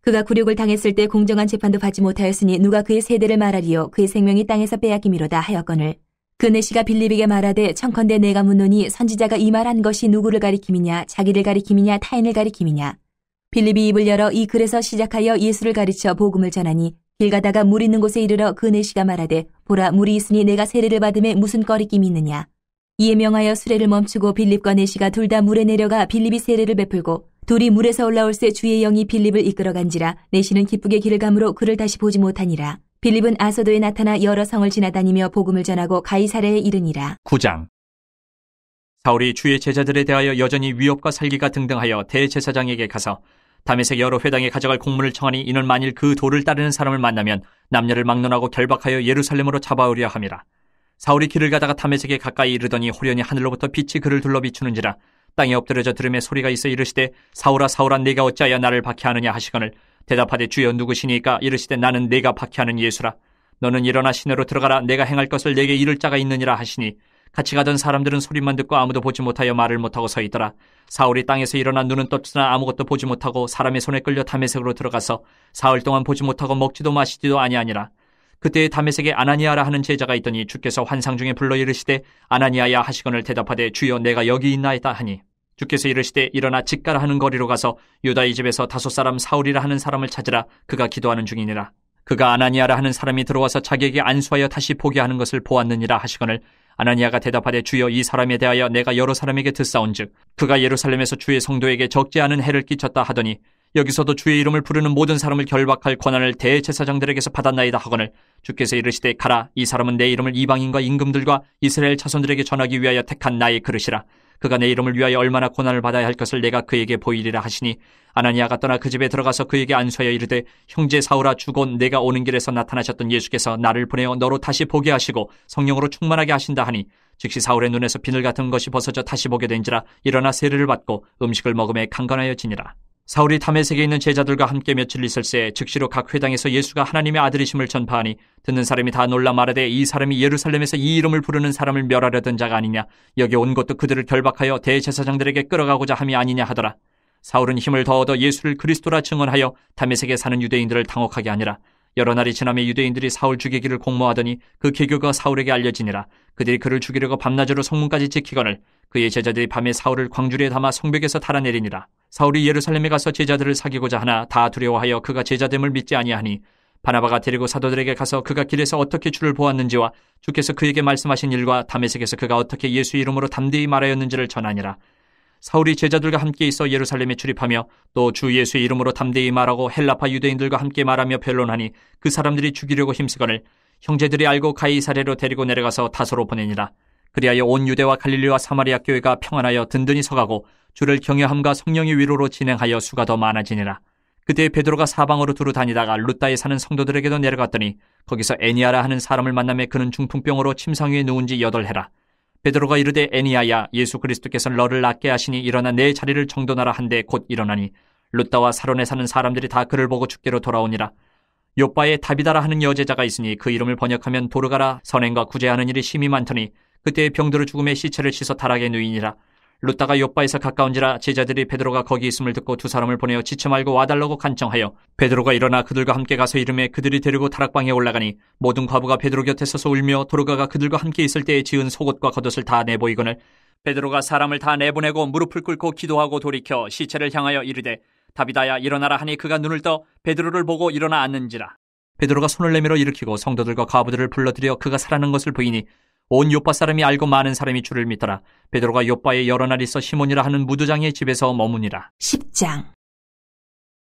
그가 굴욕을 당했을 때 공정한 재판도 받지 못하였으니 누가 그의 세대를 말하리요 그의 생명이 땅에서 빼앗김이로다 하였거늘. 그 내시가 빌립에게 말하되 청컨대 내가 묻노니 선지자가 이 말한 것이 누구를 가리킴이냐 자기를 가리킴이냐 타인을 가리킴이냐. 빌립이 입을 열어 이 글에서 시작하여 예수를 가르쳐 복음을 전하니 길 가다가 물 있는 곳에 이르러 그 내시가 말하되 보라 물이 있으니 내가 세례를 받음에 무슨 꺼리낌이 있느냐. 이에 명하여 수레를 멈추고 빌립과 내시가 둘 다 물에 내려가 빌립이 세례를 베풀고 둘이 물에서 올라올새 주의 영이 빌립을 이끌어간지라. 내시는 기쁘게 길을 가므로 그를 다시 보지 못하니라. 빌립은 아소도에 나타나 여러 성을 지나다니며 복음을 전하고 가이사랴에 이르니라. 9장. 사울이 주의 제자들에 대하여 여전히 위협과 살기가 등등하여 대제사장에게 가서 다메섹 여러 회당에 가져갈 공문을 청하니 이는 만일 그 도를 따르는 사람을 만나면 남녀를 막론하고 결박하여 예루살렘으로 잡아오려 함이라. 사울이 길을 가다가 다메섹에 가까이 이르더니 호련히 하늘로부터 빛이 그를 둘러 비추는지라. 땅에 엎드려져 들음에 소리가 있어 이르시되 사울아 사울아 내가 어찌하여 나를 박해하느냐 하시거늘 대답하되 주여 누구시니까 이르시되 나는 내가 박해하는 예수라. 너는 일어나 시내로 들어가라. 내가 행할 것을 내게 이를 자가 있느니라 하시니 같이 가던 사람들은 소리만 듣고 아무도 보지 못하여 말을 못하고 서 있더라. 사울이 땅에서 일어나 눈은 떴으나 아무것도 보지 못하고 사람의 손에 끌려 다메섹으로 들어가서 사흘 동안 보지 못하고 먹지도 마시지도 아니하니라. 그때 다메섹에 아나니아라 하는 제자가 있더니 주께서 환상 중에 불러 이르시되 아나니아야 하시거늘 대답하되 주여 내가 여기 있나이다 하니 주께서 이르시되 일어나 직가라 하는 거리로 가서 유다의 집에서 다섯 사람 사울이라 하는 사람을 찾으라. 그가 기도하는 중이니라. 그가 아나니아라 하는 사람이 들어와서 자기에게 안수하여 다시 보게 하는 것을 보았느니라 하시거늘 아나니아가 대답하되 주여 이 사람에 대하여 내가 여러 사람에게 듣사온즉 그가 예루살렘에서 주의 성도에게 적지 않은 해를 끼쳤다 하더니 여기서도 주의 이름을 부르는 모든 사람을 결박할 권한을 대제사장들에게서 받았나이다 하거늘 주께서 이르시되 가라. 이 사람은 내 이름을 이방인과 임금들과 이스라엘 자손들에게 전하기 위하여 택한 나의 그릇이라. 그가 내 이름을 위하여 얼마나 고난을 받아야 할 것을 내가 그에게 보이리라 하시니 아나니아가 떠나 그 집에 들어가서 그에게 안수하여 이르되 형제 사울아 주곧 내가 오는 길에서 나타나셨던 예수께서 나를 보내어 너로 다시 보게 하시고 성령으로 충만하게 하신다 하니 즉시 사울의 눈에서 비늘 같은 것이 벗어져 다시 보게 된지라. 일어나 세례를 받고 음식을 먹음에 강건하여지니라. 사울이 다메섹에 있는 제자들과 함께 며칠 있을새 즉시로 각 회당에서 예수가 하나님의 아들이심을 전파하니 듣는 사람이 다 놀라 말하되 이 사람이 예루살렘에서 이 이름을 부르는 사람을 멸하려던 자가 아니냐. 여기 온 것도 그들을 결박하여 대제사장들에게 끌어가고자 함이 아니냐 하더라. 사울은 힘을 더 얻어 예수를 그리스도라 증언하여 다메섹에 사는 유대인들을 당혹하게 하니라. 여러 날이 지나며 유대인들이 사울 죽이기를 공모하더니 그 계교가 사울에게 알려지니라. 그들이 그를 죽이려고 밤낮으로 성문까지 지키거늘 그의 제자들이 밤에 사울을 광주리에 담아 성벽에서 달아내리니라. 사울이 예루살렘에 가서 제자들을 사귀고자 하나 다 두려워하여 그가 제자됨을 믿지 아니하니 바나바가 데리고 사도들에게 가서 그가 길에서 어떻게 주를 보았는지와 주께서 그에게 말씀하신 일과 다메섹에서 그가 어떻게 예수 이름으로 담대히 말하였는지를 전하니라. 사울이 제자들과 함께 있어 예루살렘에 출입하며 또 주 예수의 이름으로 담대히 말하고 헬라파 유대인들과 함께 말하며 변론하니 그 사람들이 죽이려고 힘쓰거늘 형제들이 알고 가이사랴로 데리고 내려가서 다소로 보내니라. 그리하여 온 유대와 갈릴리와 사마리아 교회가 평안하여 든든히 서가고 주를 경외함과 성령의 위로로 진행하여 수가 더 많아지니라. 그때 베드로가 사방으로 두루 다니다가 룻다에 사는 성도들에게도 내려갔더니 거기서 애니아라 하는 사람을 만나매 그는 중풍병으로 침상 위에 누운 지 8해라. 베드로가 이르되 애니아야 예수 그리스도께서 너를 낫게 하시니 일어나 내 자리를 정돈하라 한데 곧 일어나니 룻다와 사론에 사는 사람들이 다 그를 보고 죽게로 돌아오니라. 요빠에 다비다라 하는 여제자가 있으니 그 이름을 번역하면 도르가라 선행과 구제하는 일이 심히 많더니 그때 병들어 죽음의 시체를 씻어 타락에 누이니라. 룻다가 요빠에서 가까운지라 제자들이 베드로가 거기 있음을 듣고 두 사람을 보내어 지쳐 말고 와달라고 간청하여 베드로가 일어나 그들과 함께 가서 이르매 그들이 데리고 다락방에 올라가니 모든 과부가 베드로 곁에 서서 울며 도르가가 그들과 함께 있을 때에 지은 속옷과 겉옷을 다 내보이거늘 베드로가 사람을 다 내보내고 무릎을 꿇고 기도하고 돌이켜 시체를 향하여 이르되 다비다야 일어나라 하니 그가 눈을 떠 베드로를 보고 일어나 앉는지라. 베드로가 손을 내밀어 일으키고 성도들과 과부들을 불러들여 그가 살아난 것을 보이니 온 요빠 사람이 알고 많은 사람이 주를 믿더라. 베드로가 요빠에 여러 날 있어 시몬이라 하는 무두장의 집에서 머무니라. 10장.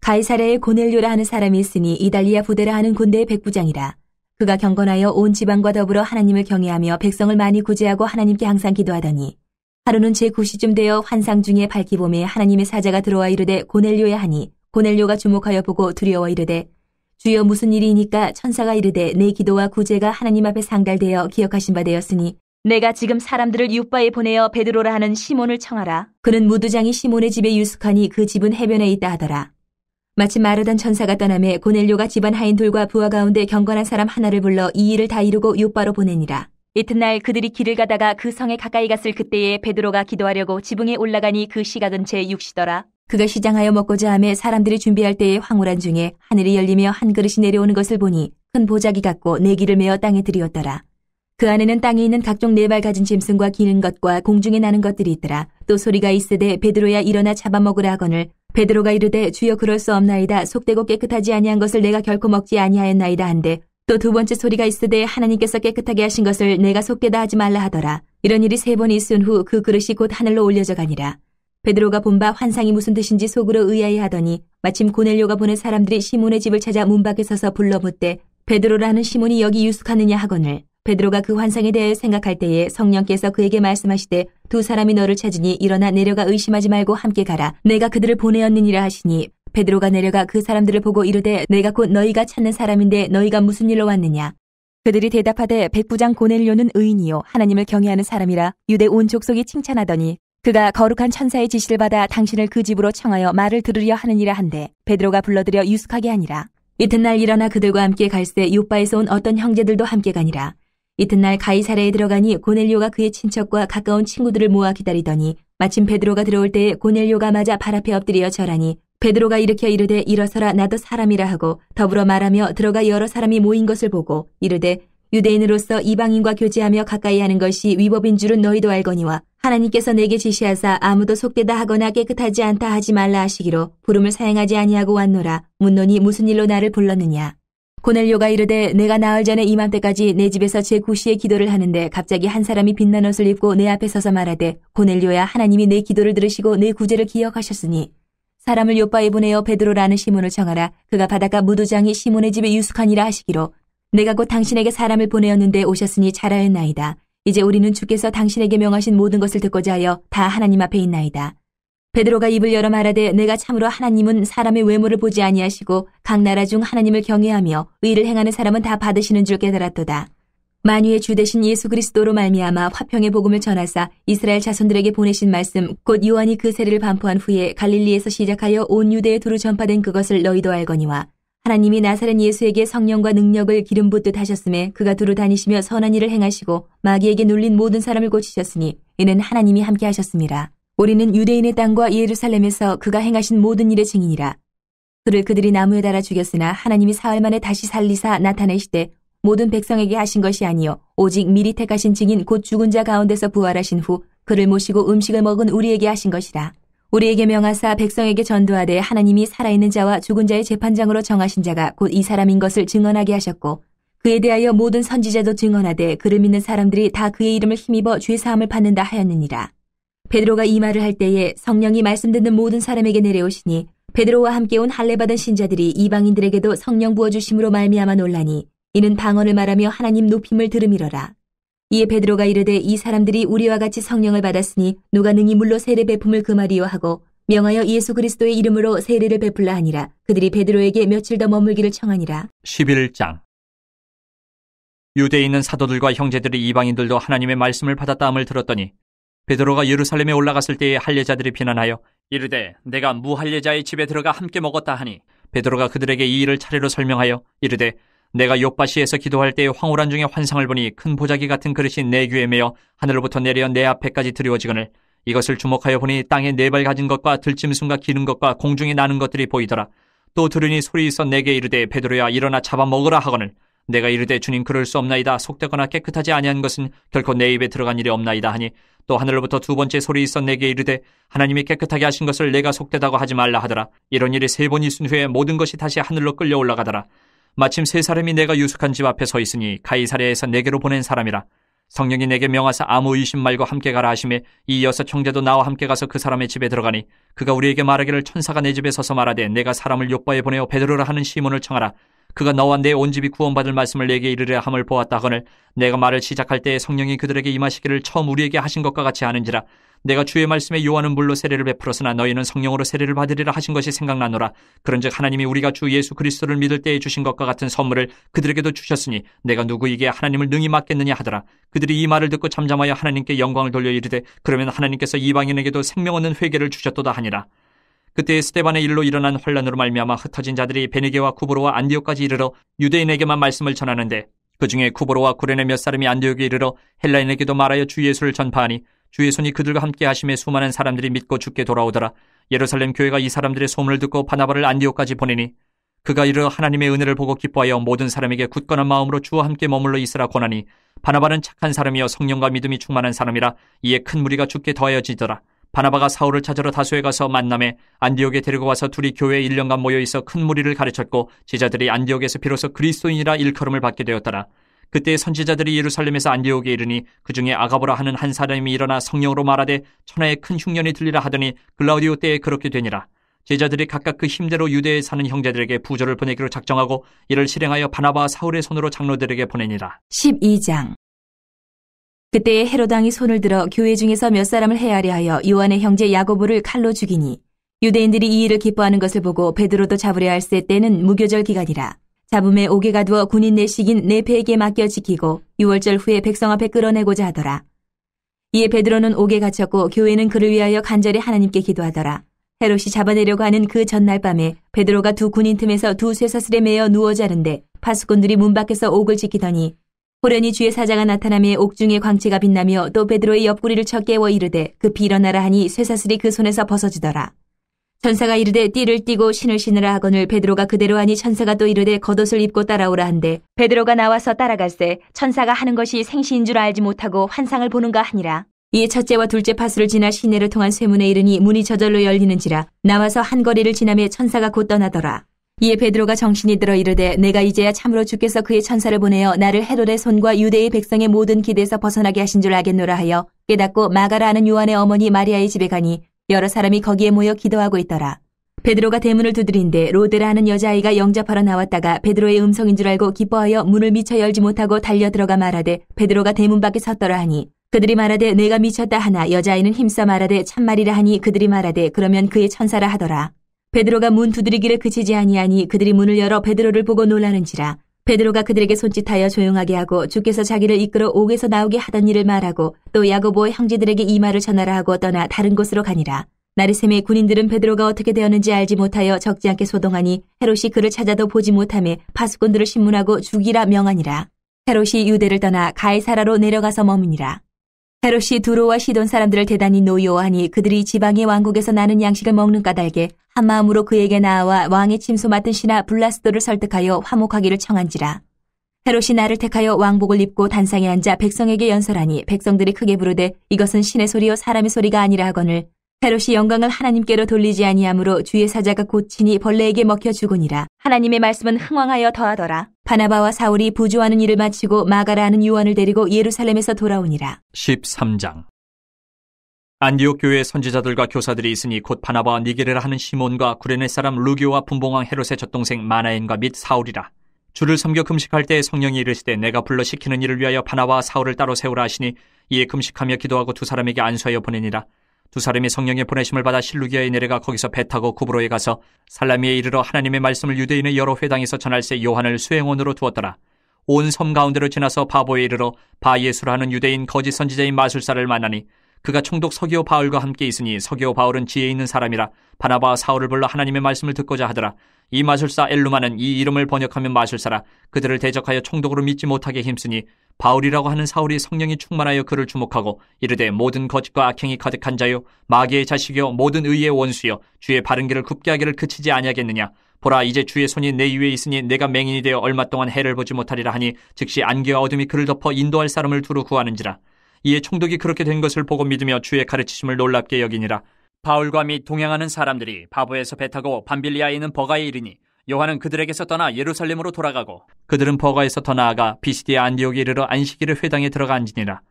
가이사랴에 고넬료라 하는 사람이 있으니 이달리아 부대라 하는 군대의 백부장이라. 그가 경건하여 온 지방과 더불어 하나님을 경외하며 백성을 많이 구제하고 하나님께 항상 기도하더니 하루는 제9시쯤 되어 환상 중에 밝기 봄에 하나님의 사자가 들어와 이르되 고넬료야 하니 고넬료가 주목하여 보고 두려워 이르되 주여 무슨 일이니까 천사가 이르되 내 기도와 구제가 하나님 앞에 상달되어 기억하신 바 되었으니 내가 지금 사람들을 요빠에 보내어 베드로라 하는 시몬을 청하라. 그는 무두장이 시몬의 집에 유숙하니 그 집은 해변에 있다 하더라. 마침 마르던 천사가 떠나매 고넬료가 집안 하인들과 부하 가운데 경건한 사람 하나를 불러 이 일을 다 이루고 요빠로 보내니라. 이튿날 그들이 길을 가다가 그 성에 가까이 갔을 그때에 베드로가 기도하려고 지붕에 올라가니 그 시각은 제6시더라. 그가 시장하여 먹고자 하며 사람들이 준비할 때에 황홀한 중에 하늘이 열리며 한 그릇이 내려오는 것을 보니 큰 보자기 같고 네기를 메어 땅에 들이었더라. 그 안에는 땅에 있는 각종 네 발 가진 짐승과 기는 것과 공중에 나는 것들이 있더라. 또 소리가 있으되 베드로야 일어나 잡아먹으라 하거늘 베드로가 이르되 주여 그럴 수 없나이다. 속되고 깨끗하지 아니한 것을 내가 결코 먹지 아니하였나이다 한데 또 두 번째 소리가 있으되 하나님께서 깨끗하게 하신 것을 내가 속되다 하지 말라 하더라. 이런 일이 세 번 있은 후 그 그릇이 곧 하늘로 올려져 가니라. 베드로가 본 바 환상이 무슨 뜻인지 속으로 의아해하더니 마침 고넬료가 보낸 사람들이 시몬의 집을 찾아 문 밖에 서서 불러 묻되 베드로라는 시몬이 여기 유숙하느냐 하거늘 베드로가 그 환상에 대해 생각할 때에 성령께서 그에게 말씀하시되 두 사람이 너를 찾으니 일어나 내려가 의심하지 말고 함께 가라. 내가 그들을 보내었느니라 하시니 베드로가 내려가 그 사람들을 보고 이르되 내가 곧 너희가 찾는 사람인데 너희가 무슨 일로 왔느냐. 그들이 대답하되 백부장 고넬료는 의인이요 하나님을 경외하는 사람이라 유대 온 족속이 칭찬하더니 그가 거룩한 천사의 지시를 받아 당신을 그 집으로 청하여 말을 들으려 하느니라 한데 베드로가 불러들여 유숙하게 하니라. 이튿날 일어나 그들과 함께 갈새 요바에서 온 어떤 형제들도 함께 가니라. 이튿날 가이사랴에 들어가니 고넬료가 그의 친척과 가까운 친구들을 모아 기다리더니 마침 베드로가 들어올 때에 고넬료가 맞아 발 앞에 엎드려 절하니 베드로가 일으켜 이르되 일어서라 나도 사람이라 하고 더불어 말하며 들어가 여러 사람이 모인 것을 보고 이르되 유대인으로서 이방인과 교제하며 가까이 하는 것이 위법인 줄은 너희도 알거니와 하나님께서 내게 지시하사 아무도 속되다 하거나 깨끗하지 않다 하지 말라 하시기로 부름을 사행하지 아니하고 왔노라. 묻노니 무슨 일로 나를 불렀느냐. 고넬료가 이르되 내가 나흘 전에 이맘때까지 내 집에서 제9시에 기도를 하는데 갑자기 한 사람이 빛난 옷을 입고 내 앞에 서서 말하되 고넬료야 하나님이 내 기도를 들으시고 내 구제를 기억하셨으니 사람을 요바에 보내어 베드로라는 시몬을 청하라. 그가 바닷가 무도장이 시몬의 집에 유숙하니라 하시기로 내가 곧 당신에게 사람을 보내었는데 오셨으니 잘하였나이다. 이제 우리는 주께서 당신에게 명하신 모든 것을 듣고자 하여 다 하나님 앞에 있나이다. 베드로가 입을 열어 말하되 내가 참으로 하나님은 사람의 외모를 보지 아니하시고 각 나라 중 하나님을 경외하며 의를 행하는 사람은 다 받으시는 줄 깨달았도다. 만유의 주 되신 예수 그리스도로 말미암아 화평의 복음을 전하사 이스라엘 자손들에게 보내신 말씀 곧 요한이 그 세례를 반포한 후에 갈릴리에서 시작하여 온 유대에 두루 전파된 그것을 너희도 알거니와 하나님이 나사렛 예수에게 성령과 능력을 기름 붓듯 하셨음에 그가 두루 다니시며 선한 일을 행하시고 마귀에게 눌린 모든 사람을 고치셨으니 이는 하나님이 함께 하셨습니다. 우리는 유대인의 땅과 예루살렘에서 그가 행하신 모든 일의 증인이라. 그를 그들이 나무에 달아 죽였으나 하나님이 사흘 만에 다시 살리사 나타내시되 모든 백성에게 하신 것이 아니요 오직 미리 택하신 증인 곧 죽은 자 가운데서 부활하신 후 그를 모시고 음식을 먹은 우리에게 하신 것이라. 우리에게 명하사 백성에게 전도하되 하나님이 살아있는 자와 죽은 자의 재판장으로 정하신 자가 곧 이 사람인 것을 증언하게 하셨고 그에 대하여 모든 선지자도 증언하되 그를 믿는 사람들이 다 그의 이름을 힘입어 죄사함을 받는다 하였느니라. 베드로가 이 말을 할 때에 성령이 말씀 듣는 모든 사람에게 내려오시니 베드로와 함께 온 할례받은 신자들이 이방인들에게도 성령 부어주심으로 말미암아 놀라니 이는 방언을 말하며 하나님 높임을 들음이러라. 이에 베드로가 이르되 이 사람들이 우리와 같이 성령을 받았으니 누가 능히 물로 세례 베품을 금하리요 하고 명하여 예수 그리스도의 이름으로 세례를 베풀라 하니라. 그들이 베드로에게 며칠 더 머물기를 청하니라. 11장. 유대에 있는 사도들과 형제들이 이방인들도 하나님의 말씀을 받았다 함을 들었더니 베드로가 예루살렘에 올라갔을 때에 할례자들이 비난하여 이르되 내가 무할례자의 집에 들어가 함께 먹었다 하니 베드로가 그들에게 이 일을 차례로 설명하여 이르되 내가 욥바시에서 기도할 때에 황홀한 중에 환상을 보니 큰 보자기 같은 그릇이 내 귀에 매어 하늘로부터 내려 내 앞에까지 드리워지거늘 이것을 주목하여 보니 땅에 네 발 가진 것과 들짐승과 기는 것과 공중에 나는 것들이 보이더라. 또 들으니 소리 있어 내게 이르되 베드로야 일어나 잡아먹으라 하거늘 내가 이르되 주님 그럴 수 없나이다. 속되거나 깨끗하지 아니한 것은 결코 내 입에 들어간 일이 없나이다 하니 또 하늘로부터 두 번째 소리 있어 내게 이르되 하나님이 깨끗하게 하신 것을 내가 속되다고 하지 말라 하더라. 이런 일이 세 번 있은 후에 모든 것이 다시 하늘로 끌려 올라가더라. 마침 세 사람이 내가 유숙한 집 앞에 서 있으니 가이사랴에서 내게로 보낸 사람이라. 성령이 내게 명하사 아무 의심 말고 함께 가라 하시매 이 여섯 형제도 나와 함께 가서 그 사람의 집에 들어가니 그가 우리에게 말하기를 천사가 내 집에 서서 말하되 내가 사람을 욥바에 보내어 베드로라 하는 시몬을 청하라. 그가 너와 내 온 집이 구원받을 말씀을 내게 이르려 함을 보았다 하거늘 내가 말을 시작할 때에 성령이 그들에게 임하시기를 처음 우리에게 하신 것과 같이 하는지라. 내가 주의 말씀에 요한은 물로 세례를 베풀었으나 너희는 성령으로 세례를 받으리라 하신 것이 생각나노라. 그런즉 하나님이 우리가 주 예수 그리스도를 믿을 때에 주신 것과 같은 선물을 그들에게도 주셨으니 내가 누구에게 하나님을 능히 맡겠느냐 하더라. 그들이 이 말을 듣고 잠잠하여 하나님께 영광을 돌려 이르되 그러면 하나님께서 이방인에게도 생명 얻는 회개를 주셨도다 하니라. 그때 스데반의 일로 일어난 환란으로 말미암아 흩어진 자들이 베니게와 쿠브로와 안디옥까지 이르러 유대인에게만 말씀을 전하는데 그 중에 쿠브로와 구레네 몇 사람이 안디옥에 이르러 헬라인에게도 말하여 주 예수를 전파하니 주의 손이 그들과 함께 하심에 수많은 사람들이 믿고 주께 돌아오더라. 예루살렘 교회가 이 사람들의 소문을 듣고 바나바를 안디옥까지 보내니 그가 이르러 하나님의 은혜를 보고 기뻐하여 모든 사람에게 굳건한 마음으로 주와 함께 머물러 있으라 권하니 바나바는 착한 사람이여 성령과 믿음이 충만한 사람이라. 이에 큰 무리가 주께 더하여지더라. 바나바가 사울을 찾으러 다소에 가서 만남에 안디옥에 데리고 와서 둘이 교회에 1년간 모여 있어 큰 무리를 가르쳤고 제자들이 안디옥에서 비로소 그리스도인이라 일컬음을 받게 되었더라. 그때 선지자들이 예루살렘에서 안디옥에 이르니 그 중에 아가보라 하는 한 사람이 일어나 성령으로 말하되 천하에 큰 흉년이 들리라 하더니 글라우디오 때에 그렇게 되니라. 제자들이 각각 그 힘대로 유대에 사는 형제들에게 부조를 보내기로 작정하고 이를 실행하여 바나바와 사울의 손으로 장로들에게 보내니라. 12장. 그때에 헤롯 왕이 손을 들어 교회 중에서 몇 사람을 해하려 하여 요한의 형제 야고보를 칼로 죽이니 유대인들이 이 일을 기뻐하는 것을 보고 베드로도 잡으려 할세 때는 무교절 기간이라. 잡음에 옥에 가두어 군인 내식인 네페에게 맡겨 지키고 6월절 후에 백성 앞에 끌어내고자 하더라. 이에 베드로는 옥에 갇혔고 교회는 그를 위하여 간절히 하나님께 기도하더라. 헤롯이 잡아내려고 하는 그 전날 밤에 베드로가 두 군인 틈에서 두 쇠사슬에 매어 누워 자는데 파수꾼들이 문 밖에서 옥을 지키더니 호련히 주의 사자가 나타나며 옥중의 광채가 빛나며 또 베드로의 옆구리를 쳐 깨워 이르되 급히 일어나라 하니 쇠사슬이 그 손에서 벗어지더라. 천사가 이르되 띠를 띠고 신을 신으라 하거늘 베드로가 그대로 하니 천사가 또 이르되 겉옷을 입고 따라오라 한데 베드로가 나와서 따라갈새 천사가 하는 것이 생시인 줄 알지 못하고 환상을 보는가 하니라. 이에 첫째와 둘째 파수를 지나 시내를 통한 쇠문에 이르니 문이 저절로 열리는지라. 나와서 한 거리를 지나며 천사가 곧 떠나더라. 이에 베드로가 정신이 들어 이르되 내가 이제야 참으로 주께서 그의 천사를 보내어 나를 헤롯의 손과 유대의 백성의 모든 기대에서 벗어나게 하신 줄 알겠노라 하여 깨닫고 마가라 하는 요한의 어머니 마리아의 집에 가니 여러 사람이 거기에 모여 기도하고 있더라. 베드로가 대문을 두드린데 로데라 하는 여자아이가 영접하러 나왔다가 베드로의 음성인 줄 알고 기뻐하여 문을 미처 열지 못하고 달려 들어가 말하되 베드로가 대문 밖에 섰더라 하니 그들이 말하되 내가 미쳤다 하나 여자아이는 힘써 말하되 참말이라 하니 그들이 말하되 그러면 그의 천사라 하더라. 베드로가 문 두드리기를 그치지 아니하니 그들이 문을 열어 베드로를 보고 놀라는지라. 베드로가 그들에게 손짓하여 조용하게 하고 주께서 자기를 이끌어 옥에서 나오게 하던 일을 말하고 또 야고보의 형제들에게 이 말을 전하라 하고 떠나 다른 곳으로 가니라. 나르셈의 군인들은 베드로가 어떻게 되었는지 알지 못하여 적지 않게 소동하니 헤롯이 그를 찾아도 보지 못하며 파수꾼들을 신문하고 죽이라 명하니라. 헤롯이 유대를 떠나 가이사라로 내려가서 머무니라. 헤롯이 두로와 시돈 사람들을 대단히 노여워하니 그들이 지방의 왕국에서 나는 양식을 먹는 까닭에 한마음으로 그에게 나아와 왕의 침소 맡은 신하 블라스도를 설득하여 화목하기를 청한지라. 헤롯이 나를 택하여 왕복을 입고 단상에 앉아 백성에게 연설하니 백성들이 크게 부르되 이것은 신의 소리요 사람의 소리가 아니라 하거늘 헤롯이 영광을 하나님께로 돌리지 아니하므로 주의 사자가 곧친이 벌레에게 먹혀 죽으니라. 하나님의 말씀은 흥왕하여 더하더라. 바나바와 사울이 부조하는 일을 마치고 마가라 하는 요한을 데리고 예루살렘에서 돌아오니라. 13장. 안디옥 교회의 선지자들과 교사들이 있으니 곧 바나바와 니게르라 하는 시몬과 구레네 사람 루기오와 분봉왕 헤롯의 젖동생 마나엔과 및 사울이라. 주를 섬겨 금식할 때 성령이 이르시되 내가 불러 시키는 일을 위하여 바나바와 사울을 따로 세우라 하시니 이에 금식하며 기도하고 두 사람에게 안수하여 보내니라. 두 사람이 성령의 보내심을 받아 실루기아에 내려가 거기서 배 타고 구브로에 가서 살라미에 이르러 하나님의 말씀을 유대인의 여러 회당에서 전할새 요한을 수행원으로 두었더라. 온 섬 가운데로 지나서 바보에 이르러 바예수라 하는 유대인 거짓 선지자인 마술사를 만나니 그가 총독 서기오 바울과 함께 있으니 서기오 바울은 지혜 있는 사람이라 바나바와 사울을 불러 하나님의 말씀을 듣고자 하더라. 이 마술사 엘루마는 이 이름을 번역하면 마술사라. 그들을 대적하여 총독으로 믿지 못하게 힘쓰니 바울이라고 하는 사울이 성령이 충만하여 그를 주목하고 이르되 모든 거짓과 악행이 가득한 자요 마귀의 자식이요 모든 의의 원수요 주의 바른 길을 굽게 하기를 그치지 아니하겠느냐. 보라 이제 주의 손이 내 위에 있으니 내가 맹인이 되어 얼마 동안 해를 보지 못하리라 하니 즉시 안개와 어둠이 그를 덮어 인도할 사람을 두루 구하는지라. 이에 총독이 그렇게 된 것을 보고 믿으며 주의 가르치심을 놀랍게 여기니라. 바울과 및 동행하는 사람들이 바보에서 배 타고 밤빌리아에 있는 버가에 이르니 요한은 그들에게서 떠나 예루살렘으로 돌아가고 그들은 버가에서 더 나아가 비시디아 안디옥에 이르러 안식일의 회당에 들어가 앉으니라.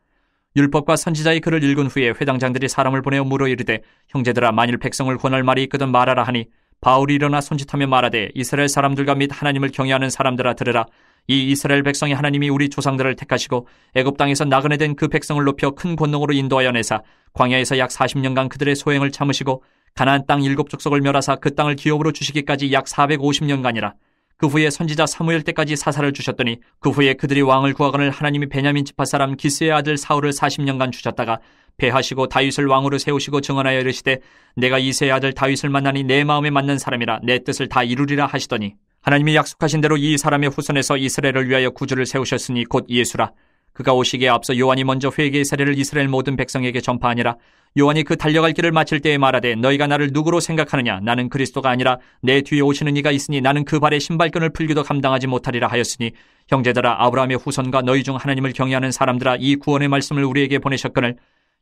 율법과 선지자의 글을 읽은 후에 회당장들이 사람을 보내어 물어 이르되 형제들아 만일 백성을 권할 말이 있거든 말하라 하니 바울이 일어나 손짓하며 말하되 이스라엘 사람들과 및 하나님을 경외하는 사람들아 들으라. 이 이스라엘 백성의 하나님이 우리 조상들을 택하시고 애굽 땅에서 나그네 된 그 백성을 높여 큰 권능으로 인도하여 내사 광야에서 약 40년간 그들의 소행을 참으시고 가나안 땅 7족속을 멸하사 그 땅을 기업으로 주시기까지 약 450년간이라. 그 후에 선지자 사무엘 때까지 사사를 주셨더니 그 후에 그들이 왕을 구하거늘 하나님이 베냐민 지파 사람 기스의 아들 사울을 40년간 주셨다가 패하시고 다윗을 왕으로 세우시고 증언하여 이르시되 내가 이새의 아들 다윗을 만나니 내 마음에 맞는 사람이라 내 뜻을 다 이루리라 하시더니 하나님이 약속하신 대로 이 사람의 후손에서 이스라엘을 위하여 구주를 세우셨으니 곧 예수라. 그가 오시기에 앞서 요한이 먼저 회개의 세례를 이스라엘 모든 백성에게 전파하니라. 요한이 그 달려갈 길을 마칠 때에 말하되 너희가 나를 누구로 생각하느냐? 나는 그리스도가 아니라 내 뒤에 오시는 이가 있으니 나는 그 발에 신발끈을 풀기도 감당하지 못하리라 하였으니 형제들아, 아브라함의 후손과 너희 중 하나님을 경외하는 사람들아, 이 구원의 말씀을 우리에게 보내셨거늘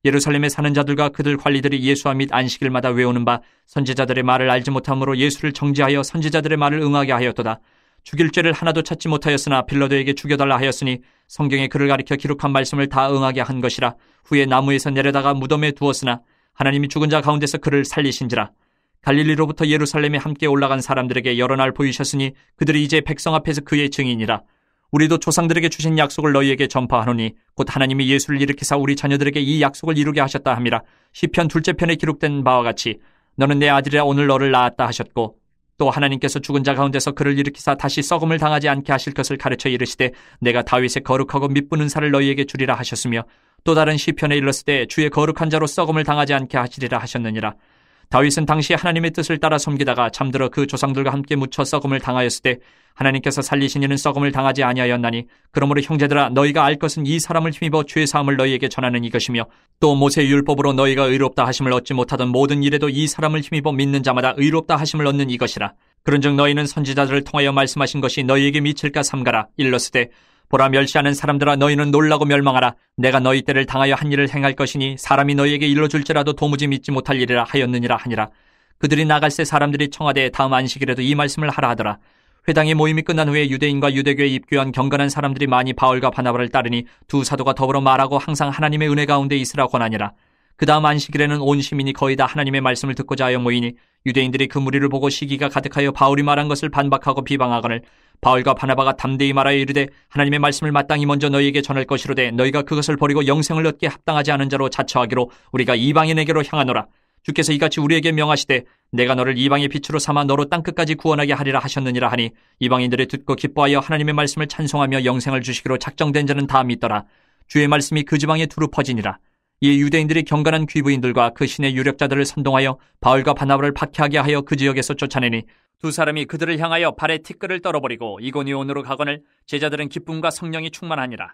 예루살렘에 사는 자들과 그들 관리들이 예수와 및 안식일마다 외우는 바 선지자들의 말을 알지 못함으로 예수를 정죄하여 선지자들의 말을 응하게 하였도다. 죽일 죄를 하나도 찾지 못하였으나 빌라도에게 죽여달라 하였으니 성경에 그를 가리켜 기록한 말씀을 다 응하게 한 것이라. 후에 나무에서 내려다가 무덤에 두었으나 하나님이 죽은 자 가운데서 그를 살리신지라. 갈릴리로부터 예루살렘에 함께 올라간 사람들에게 여러 날 보이셨으니 그들이 이제 백성 앞에서 그의 증인이라. 우리도 조상들에게 주신 약속을 너희에게 전파하노니 곧 하나님이 예수를 일으키사 우리 자녀들에게 이 약속을 이루게 하셨다 함이라. 시편 둘째 편에 기록된 바와 같이 너는 내 아들이라 오늘 너를 낳았다 하셨고, 또 하나님께서 죽은 자 가운데서 그를 일으키사 다시 썩음을 당하지 않게 하실 것을 가르쳐 이르시되 내가 다윗의 거룩하고 미쁘는 살을 너희에게 주리라 하셨으며, 또 다른 시편에 일렀을 때 주의 거룩한 자로 썩음을 당하지 않게 하시리라 하셨느니라. 다윗은 당시 하나님의 뜻을 따라 섬기다가 잠들어 그 조상들과 함께 묻혀 썩음을 당하였을 때 하나님께서 살리신 이는 썩음을 당하지 아니하였나니, 그러므로 형제들아, 너희가 알 것은 이 사람을 힘입어 죄 사함을 너희에게 전하는 이것이며, 또 모세의 율법으로 너희가 의롭다 하심을 얻지 못하던 모든 일에도 이 사람을 힘입어 믿는 자마다 의롭다 하심을 얻는 이것이라. 그런즉 너희는 선지자들을 통하여 말씀하신 것이 너희에게 미칠까 삼가라. 일렀으되 보라, 멸시하는 사람들아, 너희는 놀라고 멸망하라. 내가 너희 때를 당하여 한 일을 행할 것이니 사람이 너희에게 일러줄지라도 도무지 믿지 못할 일이라 하였느니라 하니라. 그들이 나갈새 사람들이 청하되 다음 안식일에도 이 말씀을 하라 하더라. 회당의 모임이 끝난 후에 유대인과 유대교에 입교한 경건한 사람들이 많이 바울과 바나바를 따르니 두 사도가 더불어 말하고 항상 하나님의 은혜 가운데 있으라 권하니라. 그 다음 안식일에는 온 시민이 거의 다 하나님의 말씀을 듣고자 하여 모이니 유대인들이 그 무리를 보고 시기가 가득하여 바울이 말한 것을 반박하고 비방하거늘 바울과 바나바가 담대히 말하여 이르되 하나님의 말씀을 마땅히 먼저 너희에게 전할 것이로되 너희가 그것을 버리고 영생을 얻게 합당하지 않은 자로 자처하기로 우리가 이방인에게로 향하노라. 주께서 이같이 우리에게 명하시되 내가 너를 이방의 빛으로 삼아 너로 땅끝까지 구원하게 하리라 하셨느니라 하니 이방인들이 듣고 기뻐하여 하나님의 말씀을 찬송하며 영생을 주시기로 작정된 자는 다 믿더라. 주의 말씀이 그 지방에 두루 퍼지니라. 이 유대인들이 경건한 귀부인들과 그 신의 유력자들을 선동하여 바울과 바나바를 박해하게 하여 그 지역에서 쫓아내니 두 사람이 그들을 향하여 발에 티끌을 떨어버리고 이고니온으로 가거늘 제자들은 기쁨과 성령이 충만하니라.